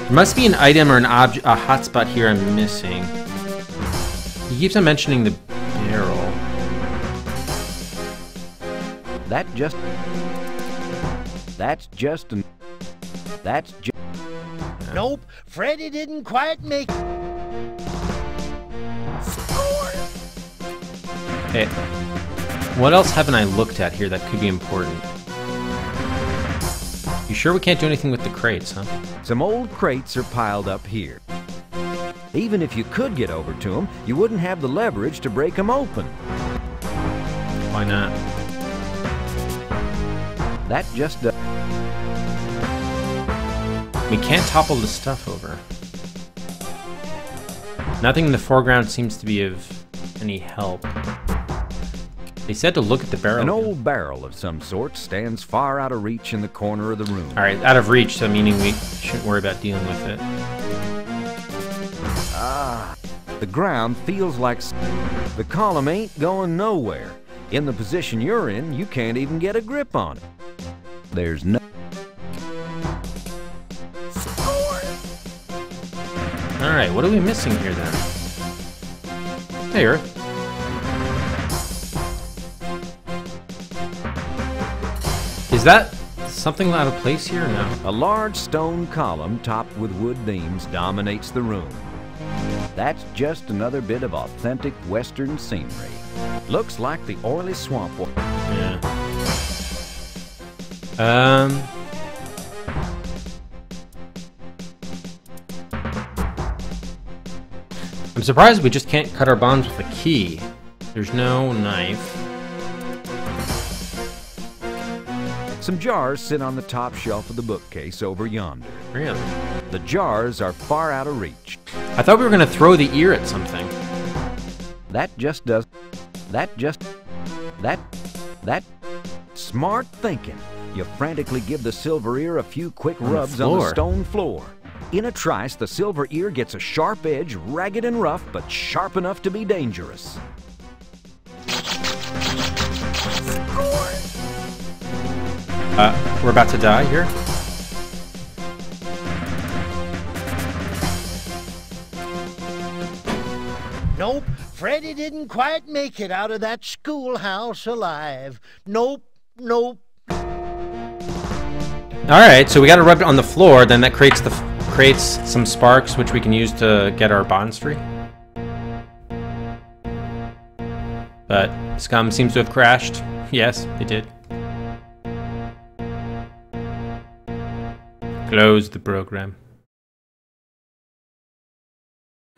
There must be an item or an object, a hotspot here I'm missing. He keeps on mentioning the barrel. That's just... Nope, Freddy didn't quite make... Score! Hey, what else haven't I looked at here that could be important? You sure we can't do anything with the crates, huh? Some old crates are piled up here. Even if you could get over to them, you wouldn't have the leverage to break them open. Why not? That just does... We can't topple the stuff over. Nothing in the foreground seems to be of any help. They said to look at the barrel. An old barrel of some sort stands far out of reach in the corner of the room. Alright, out of reach, so meaning we shouldn't worry about dealing with it. Ah, the ground feels like... The column ain't going nowhere. In the position you're in, you can't even get a grip on it. There's no... Alright, what are we missing here then? Hey, Earth. Is that something out of place here or no? A large stone column topped with wood beams dominates the room. That's just another bit of authentic Western scenery. Looks like the oily swamp. Yeah. I'm surprised we just can't cut our bonds with a key. There's no knife. Some jars sit on the top shelf of the bookcase over yonder. Really? The jars are far out of reach. I thought we were going to throw the ear at something. That just does... That smart thinking. You frantically give the silver ear a few quick rubs on the stone floor. In a trice, the silver ear gets a sharp edge, ragged and rough, but sharp enough to be dangerous. We're about to die here? Nope, Freddy didn't quite make it out of that schoolhouse alive. Nope, nope. Alright, so we gotta rub it on the floor, then that creates some sparks which we can use to get our bonds free. But Scum seems to have crashed. Yes, it did. Close the program.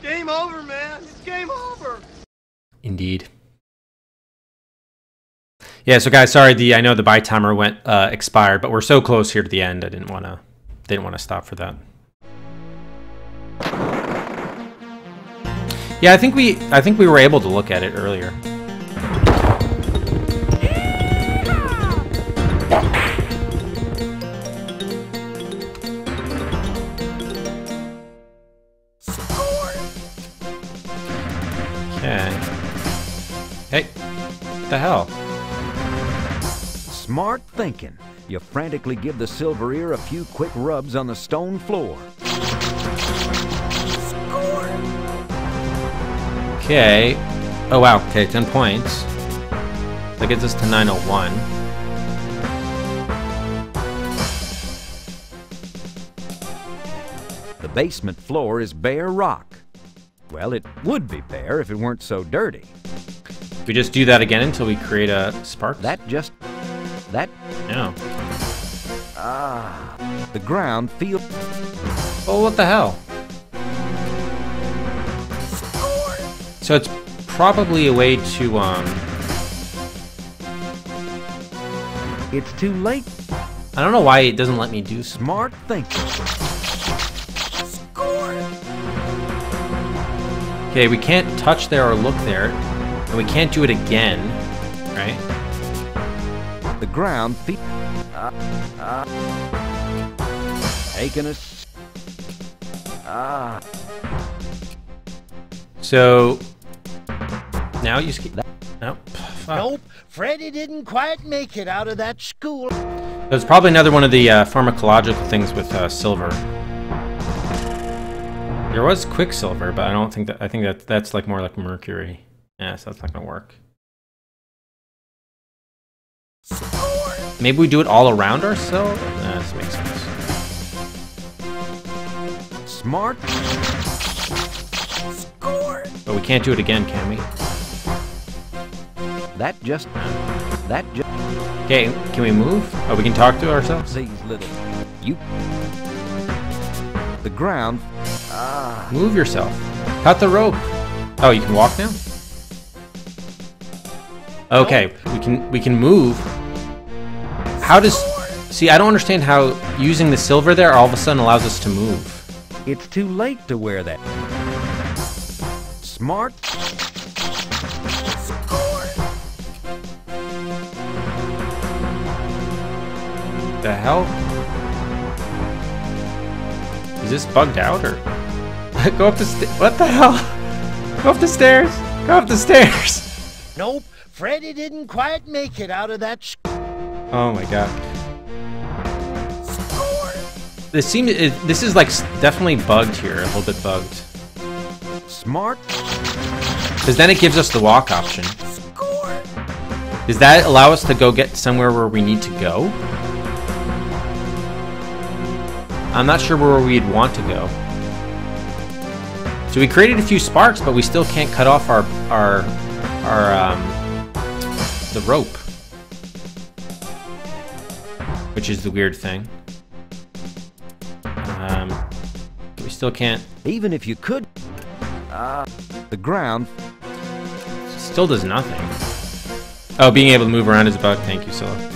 Game over, man. It's game over. Indeed. Yeah, so guys, sorry, I know the buy timer went expired, but we're so close here to the end. I didn't want to stop for that. Yeah, I think we were able to look at it earlier. Okay. Hey, what the hell? Smart thinking. You frantically give the silver ear a few quick rubs on the stone floor. Okay. Oh wow, okay, 10 points. That gets us to 901. The basement floor is bare rock. Well, it would be bare if it weren't so dirty. We just do that again until we create a spark? That... No. The ground feels... Oh, what the hell? So it's probably a way to, It's too late. I don't know why it doesn't let me do smart thinking. Okay, we can't touch there or look there, and we can't do it again, right? The ground feet. Taking us. So now you skip that. Nope. Fuck. Nope, Freddy didn't quite make it out of that school. There's probably another one of the pharmacological things with silver. There was Quicksilver, but I don't think that. I think that's like more like mercury. Yeah, so that's not gonna work. Maybe we do it all around ourselves. This makes sense. Smart. But we can't do it again, can we? That just. Okay, can we move? Oh, we can talk to ourselves? These little. You. The ground. Move yourself. Cut the rope. Oh, you can walk now? Okay, we can move. How does... See, I don't understand how using the silver there all of a sudden allows us to move. It's too late to wear that. Smart. The hell? Is this bugged out or... Go up the what the hell? Go up the stairs. Go up the stairs. Nope, Freddy didn't quite make it out of that. Oh my god. This is like definitely bugged here, a little bit bugged. Smart. Because then it gives us the walk option. Does that allow us to go get somewhere where we need to go? I'm not sure where we'd want to go. So we created a few sparks, but we still can't cut off the rope, which is the weird thing. We still can't. Even if you could, the ground still does nothing. Oh, being able to move around is a bug. Thank you, Scylla.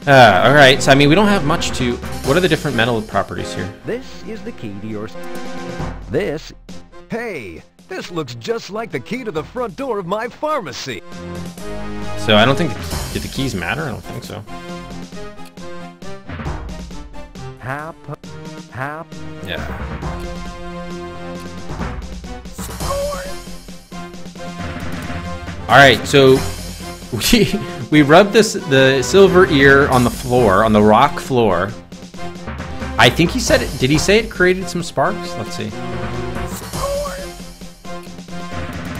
Alright, so I mean, we don't have much to... What are the different metal properties here? This is the key to your... This... Hey, this looks just like the key to the front door of my pharmacy. So I don't think... Did the keys matter? I don't think so. Hap. Yeah. Alright, so... We rubbed the silver ear on the floor, on the rock floor. I think he said it. Did he say it created some sparks? Let's see.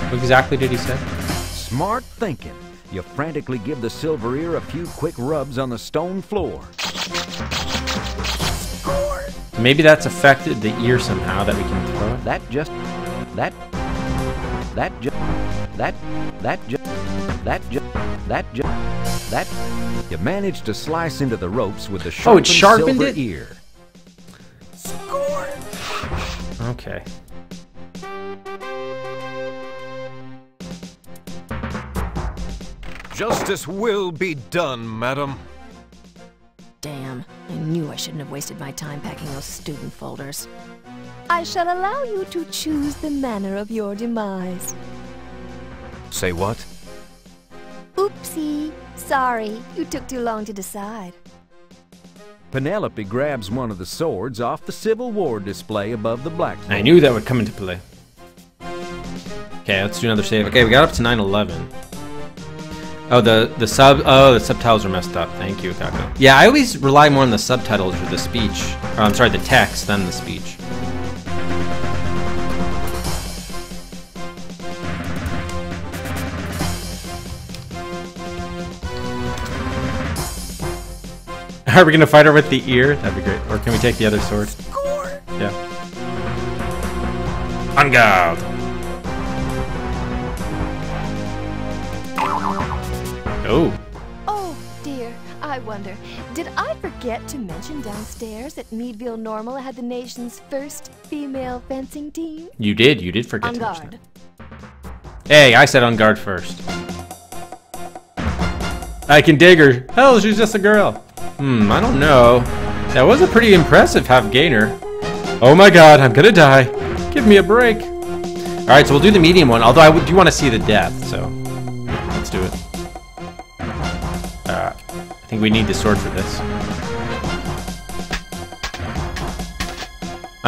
What exactly did he say? Smart thinking. You frantically give the silver ear a few quick rubs on the stone floor. Maybe that's affected the ear somehow that we can throw it. You managed to slice into the ropes with the sharpened, sharpened silver it? ear. Okay. Justice will be done, madam. Damn, I knew I shouldn't have wasted my time packing those student folders. I shall allow you to choose the manner of your demise. Say what? Oopsie. Sorry, you took too long to decide. Penelope grabs one of the swords off the Civil War display above the blackboard. I knew that would come into play. Okay, let's do another save. Okay, we got up to 911. Oh, the subtitles are messed up. Thank you, Kako. Yeah, I always rely more on the subtitles or the speech. Or, I'm sorry, the text than the speech. Are we gonna fight her with the ear? That'd be great. Or can we take the other sword? Score! Yeah. On guard! Oh. Oh, dear. I wonder, did I forget to mention downstairs that Meadville Normal had the nation's first female fencing team? You did forget On to mention guard. that. Hey, I said on guard first. I can dig her. Hell, she's just a girl. I don't know. That was a pretty impressive half gainer. Oh my god, I'm gonna die. Give me a break. Alright, so we'll do the medium one, although I do want to see the death, so let's do it. I think we need the sword for this.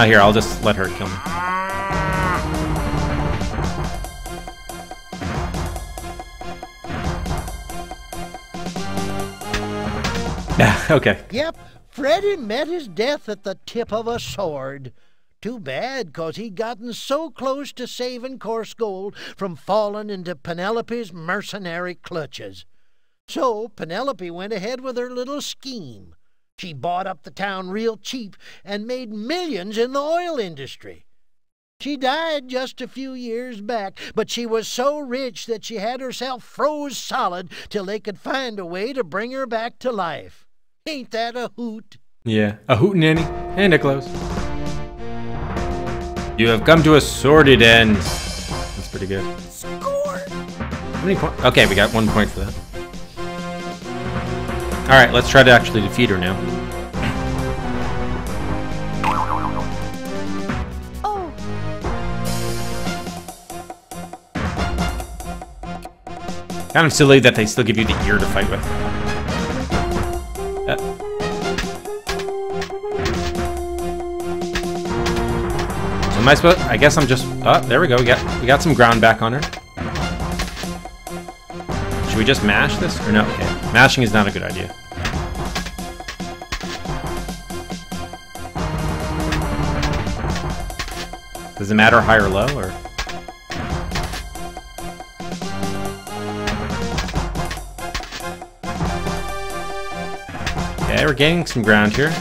Here, I'll just let her kill me. Okay. Yep, Freddy met his death at the tip of a sword. Too bad, 'cause he'd gotten so close to saving Coarsegold from falling into Penelope's mercenary clutches. So Penelope went ahead with her little scheme. She bought up the town real cheap and made millions in the oil industry. She died just a few years back, but she was so rich that she had herself froze solid till they could find a way to bring her back to life. Ain't that a hoot? Yeah, a hootenanny and a close. You have come to a sordid end. That's pretty good. Score! How many points? Okay, we got 1 point for that. Alright, let's try to actually defeat her now. Oh. Kind of silly that they still give you the ear to fight with. So am I supposed? I guess I'm just. Oh, there we go. We got some ground back on her. Should we just mash this or no? Okay, mashing is not a good idea. Does it matter high or low or? Okay, we're gaining some ground here.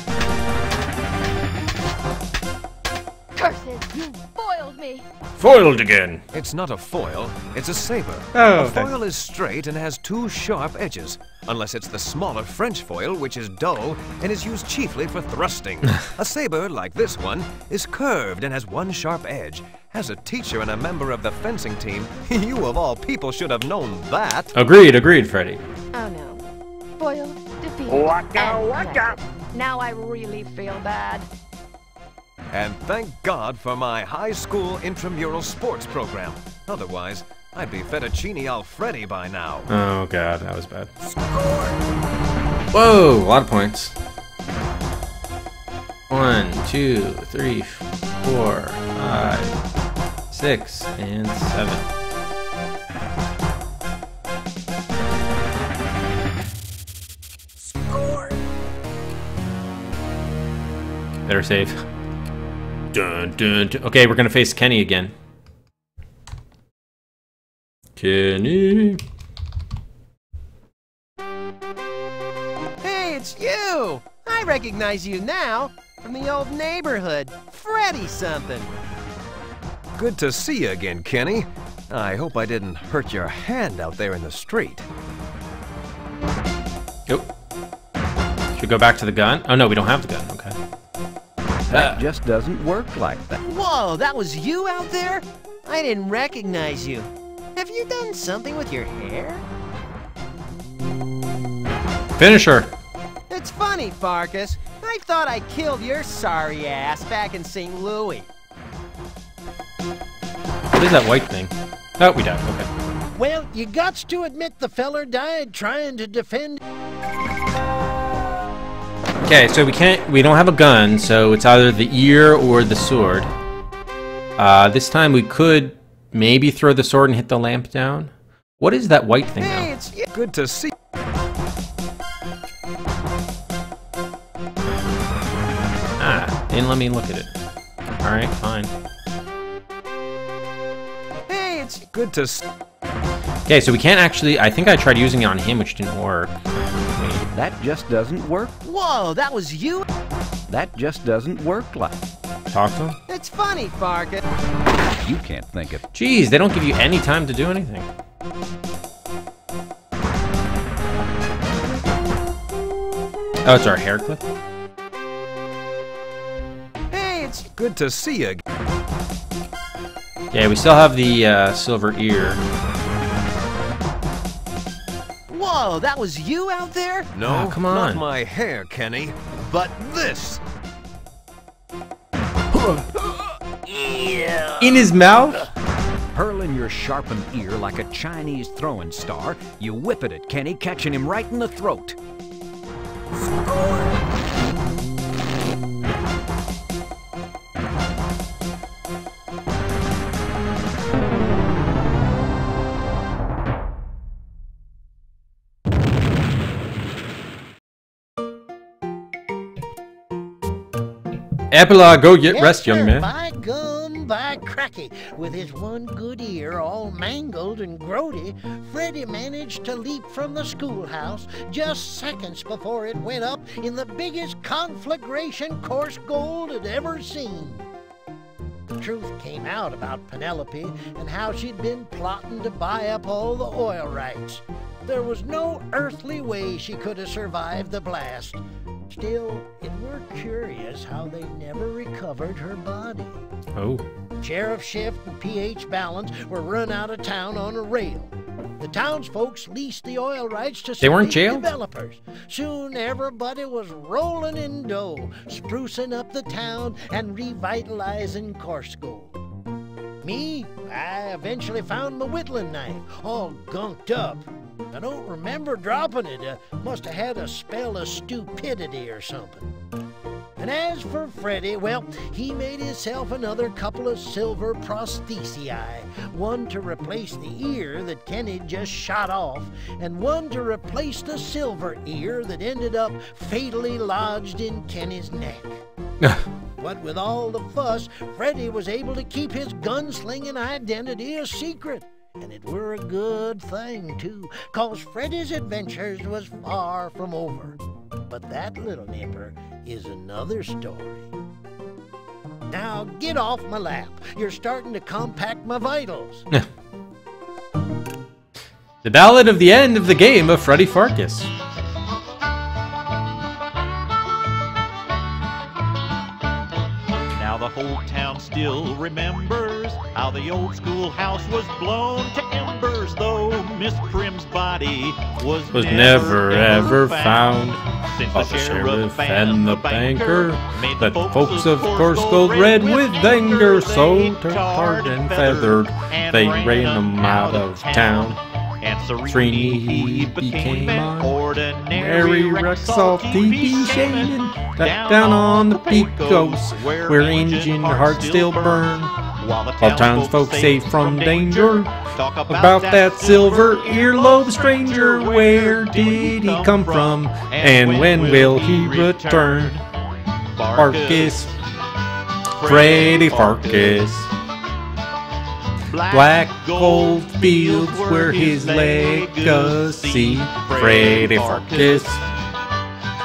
Curses, you foiled me! Foiled again! It's not a foil, it's a saber. Oh, a foil is straight and has two sharp edges, unless it's the smaller French foil, which is dull and is used chiefly for thrusting. A saber, like this one, is curved and has one sharp edge. As a teacher and a member of the fencing team, you of all people should have known that. Agreed, Freddy. Oh no. Foil, defeated, Waka, and waka. collected. Now I really feel bad. And thank God for my high school intramural sports program. Otherwise, I'd be fettuccine Alfredo by now. Oh god, that was bad. Whoa, a lot of points. 1, 2, 3, 4, 5, 6, and 7. Better save. Dun, dun, dun. Okay, we're gonna face Kenny again. Kenny. Hey, it's you! I recognize you now from the old neighborhood. Freddy something. Good to see you again, Kenny. I hope I didn't hurt your hand out there in the street. Yep. Should go back to the gun? Oh no, we don't have the gun. Okay. That just doesn't work like that. Whoa, that was you out there? I didn't recognize you. Have you done something with your hair? Finish her. It's funny, Pharkas. I thought I killed your sorry ass back in St. Louis. What is that white thing? Oh, we died. Okay. Well, you gots to admit the feller died trying to defend... Okay, so we don't have a gun, so it's either the ear or the sword. This time we could maybe throw the sword and hit the lamp down. What is that white thing now? Hey, it's good to see. Ah, didn't let me look at it. Alright, fine. Hey, it's good to see. Okay, so we can't actually... I think I tried using it on him, which didn't work. That just doesn't work. Whoa, that was you? That just doesn't work like... Talk to him? It's funny, Pharkas. You can't think of... Jeez, they don't give you any time to do anything. Oh, it's our hair clip? Hey, it's good to see you. Yeah, we still have the silver ear. Whoa, that was you out there? No, oh, come on. Not my hair, Kenny, but this. In his mouth? Hurling your sharpened ear like a Chinese throwing star, you whip it at Kenny, catching him right in the throat. Epilogue, go get Yes, rest, young sir. man. By gum, by cracky. With his one good ear all mangled and grody, Freddy managed to leap from the schoolhouse just seconds before it went up in the biggest conflagration Coarsegold had ever seen. The truth came out about Penelope and how she'd been plotting to buy up all the oil rights. There was no earthly way she could have survived the blast. Still, it were curious how they never recovered her body. Oh. Sheriff Shift and P.H. Balance were run out of town on a rail. The townsfolk leased the oil rights to They weren't some jailed? developers. Soon everybody was rolling in dough, sprucing up the town and revitalizing Coarsegold. Me, I eventually found my whittling knife, all gunked up. I don't remember dropping it. Must have had a spell of stupidity or something. And as for Freddy, well, he made himself another couple of silver prosthesii. One to replace the ear that Kenny just shot off, and one to replace the silver ear that ended up fatally lodged in Kenny's neck. What with all the fuss, Freddy was able to keep his gunslinging identity a secret. And it were a good thing, too, 'cause Freddy's adventures was far from over. But that little nipper is another story. Now, get off my lap. You're starting to compact my vitals. The ballad of the end of the game of Freddy Pharkas. Now the whole town still remembers how the old schoolhouse was blown to embers, though Miss Prim's body was never ever found. Since But the sheriff and the banker that folks of Coarsegold read with anger, so tarred and feathered they ran them out of town. And Serenely he became an ordinary wreck, salty be shamin' down on the Pecos, where engine hearts still burn. While townsfolk safe from danger, about that silver earlobe stranger. Where did he come from, and when will he return? Pharkas, Freddy Pharkas. Black gold fields were his legacy. Freddy Pharkas.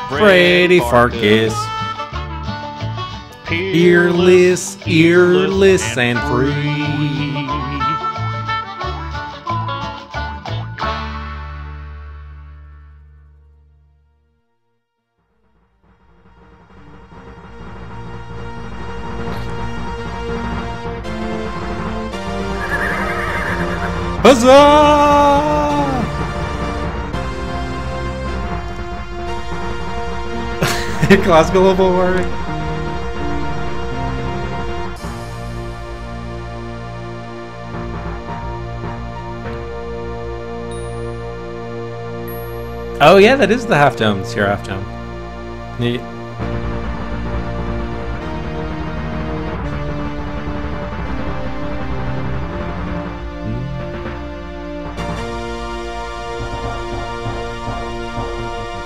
Freddy Pharkas. Fearless, earless, and free. Huzzah! Classical level word. Oh yeah, that is the half dome. It's your half dome. Neat.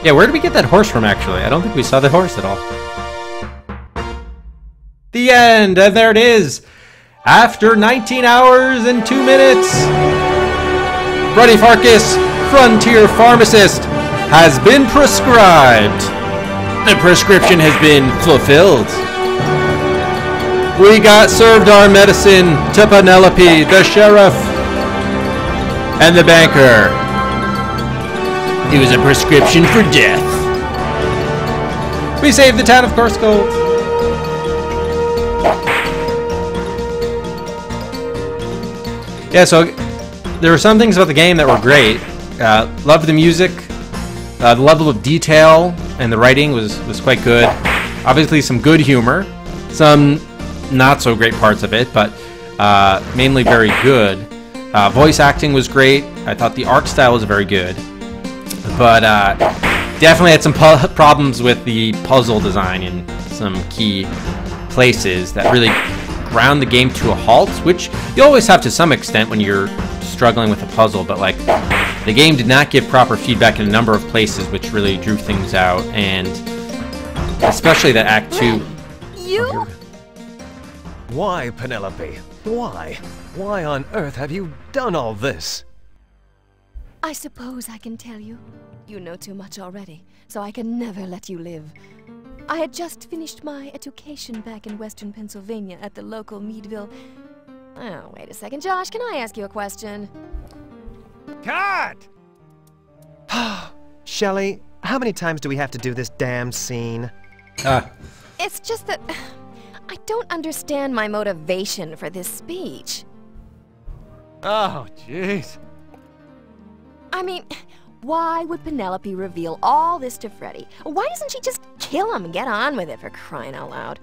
Yeah, where did we get that horse from, actually? I don't think we saw the horse at all. The end! And there it is! After 19 hours and 2 minutes, Freddy Pharkas, Frontier Pharmacist, has been prescribed. The prescription has been fulfilled. We got served our medicine to Penelope, the sheriff, and the banker. It was a prescription for death. We saved the town of Coarsegold. Yeah, so there were some things about the game that were great. Loved the music. The level of detail and the writing was quite good. Obviously some good humor. Some not so great parts of it, but mainly very good. Voice acting was great. I thought the art style was very good. But definitely had some problems with the puzzle design in some key places that really ground the game to a halt, which you always have to some extent when you're struggling with a puzzle, but like the game did not give proper feedback in a number of places, which really drew things out, and especially that Act 2. You? Why, Penelope? Why? Why on earth have you done all this? I suppose I can tell you. You know too much already, so I can never let you live. I had just finished my education back in western Pennsylvania at the local Meadville. Oh, wait a second, Josh, can I ask you a question? Cut! Shelley, how many times do we have to do this damn scene? It's just that I don't understand my motivation for this speech. Oh, jeez. I mean, why would Penelope reveal all this to Freddy? Why doesn't she just kill him and get on with it, for crying out loud?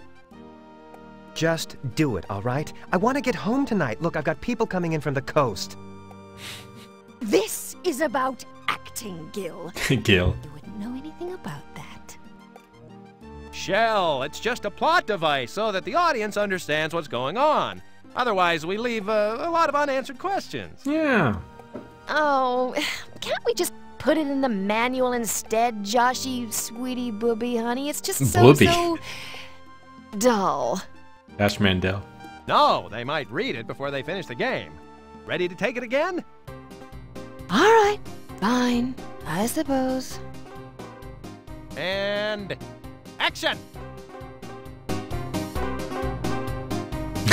Just do it, all right? I want to get home tonight. Look, I've got people coming in from the coast. This is about acting, Gil. Gil. You wouldn't know anything about that. Shell, it's just a plot device so that the audience understands what's going on. Otherwise, we leave a lot of unanswered questions. Yeah. Oh, can't we just put it in the manual instead, Joshy, sweetie, booby, honey? It's just so dull. Josh Mandel. No, they might read it before they finish the game. Ready to take it again? All right, fine, I suppose. And action!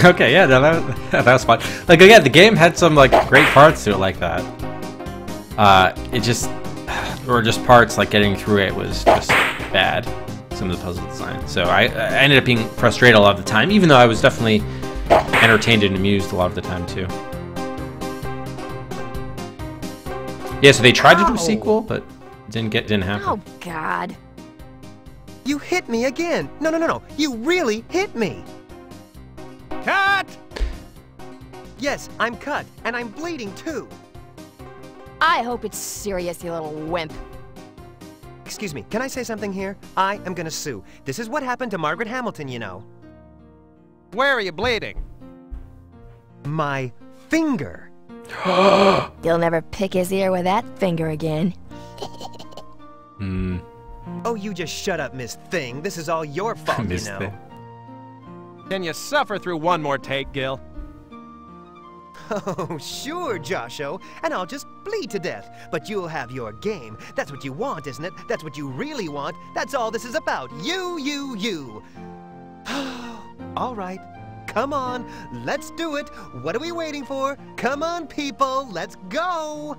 Okay, yeah, that was fun. Like, again, the game had some, like, great parts to it like that. It just, or just parts, like, getting through it was just bad, some of the puzzle design. So I ended up being frustrated a lot of the time, even though I was definitely entertained and amused a lot of the time, too. Yeah, so they tried to do a sequel, but it didn't happen. Oh, God. You hit me again. No. You really hit me. Cut! Yes, I'm cut, and I'm bleeding too. I hope it's serious, you little wimp. Excuse me, can I say something here? I am gonna sue. This is what happened to Margaret Hamilton, you know. Where are you bleeding? My finger. You'll never pick his ear with that finger again. Oh, you just shut up, Miss Thing. This is all your fault, you know. Can you suffer through one more take, Gil? Oh, sure, Josho, and I'll just bleed to death. But you'll have your game. That's what you want, isn't it? That's what you really want. That's all this is about. You. All right, come on, let's do it. What are we waiting for? Come on, people, let's go.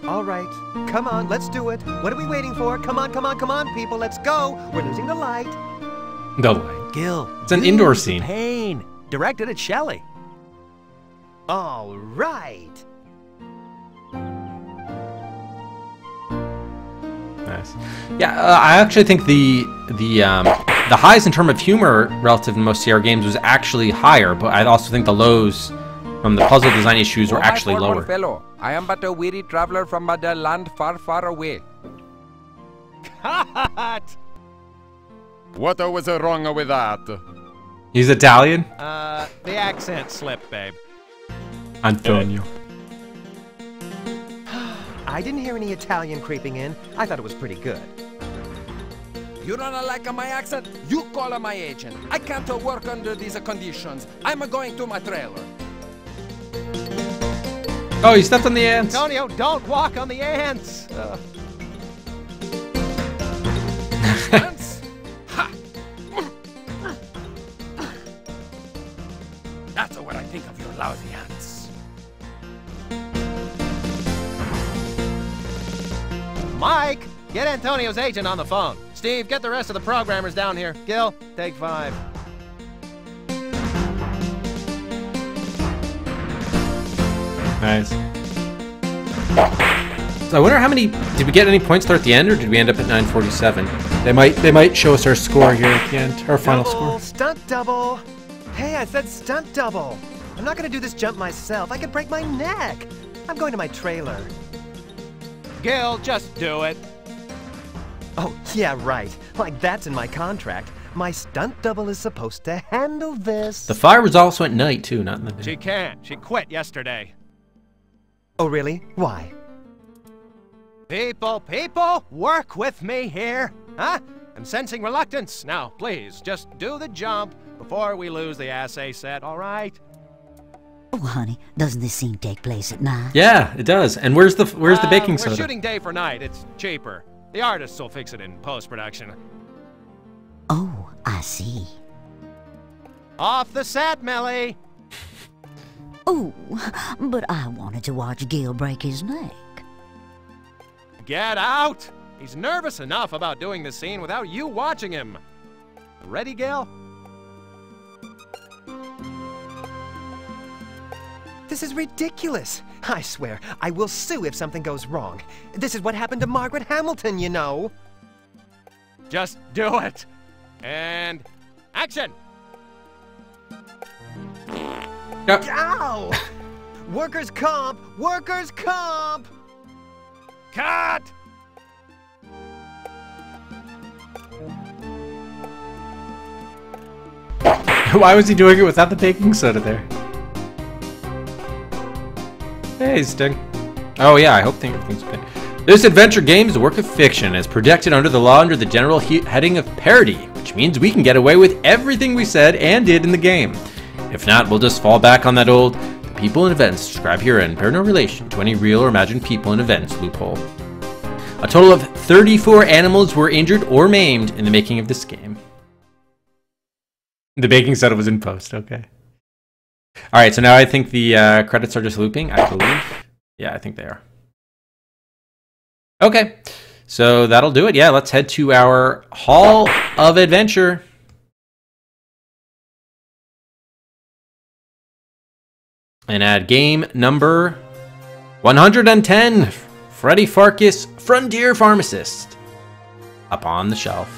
All right, come on, let's do it. What are we waiting for? Come on, people, let's go. We're losing the light. The light. Gil. It's an indoor scene. Pain. Directed at Shelley. All right. Nice. Yeah, I actually think the highs in terms of humor relative to most CR games was actually higher, but I also think the lows from the puzzle design issues were actually lower. Fellow, I am but a weary traveler from a land far, far away. Cut! What was wrong with that? He's Italian? The accent slipped, babe. Antonio. I didn't hear any Italian creeping in. I thought it was pretty good. You don't like my accent? You call my agent. I can't work under these conditions. I'm going to my trailer. Oh, he stepped on the ants. Antonio, don't walk on the ants. Ants? Ha! That's what I think of your lousy ants. Mike, get Antonio's agent on the phone. Steve, get the rest of the programmers down here. Gil, take 5. Nice. So I wonder how many, did we get any points there at the end, or did we end up at 947? They might show us our score here at the end, our final score. Stunt double. Hey, I said stunt double. I'm not gonna do this jump myself. I could break my neck. I'm going to my trailer. Gil, just do it. Oh, yeah, right. Like that's in my contract. My stunt double is supposed to handle this. The fire was also at night, too, not in the day. She can't. She quit yesterday. Oh, really? Why? People, work with me here. Huh? I'm sensing reluctance. Now, please, just do the jump before we lose the assay set, all right? Oh, honey, doesn't this scene take place at night? Yeah, it does. And where's the baking soda? We're shooting day for night. It's cheaper. The artists will fix it in post-production. Oh, I see. Off the set, Millie! Oh, but I wanted to watch Gil break his neck. Get out! He's nervous enough about doing the scene without you watching him. Ready, Gil? This is ridiculous. I swear, I will sue if something goes wrong. This is what happened to Margaret Hamilton, you know. Just do it. And action! Yep. Ow! Workers' comp! Workers' comp! Cut! Why was he doing it without the baking soda there? Hey, Sting. Oh yeah, I hope things okay. This adventure game is a work of fiction, as protected under the law under the general heading of parody, which means we can get away with everything we said and did in the game. If not, we'll just fall back on that old people and events described herein bear no relation to any real or imagined people and events loophole. A total of 34 animals were injured or maimed in the making of this game. The baking soda was in post, okay. Alright, so now I think the credits are just looping, I believe. Yeah, I think they are. Okay, so that'll do it. Yeah, let's head to our Hall of Adventure. And add game number 110, Freddy Pharkas, Frontier Pharmacist, up on the shelf.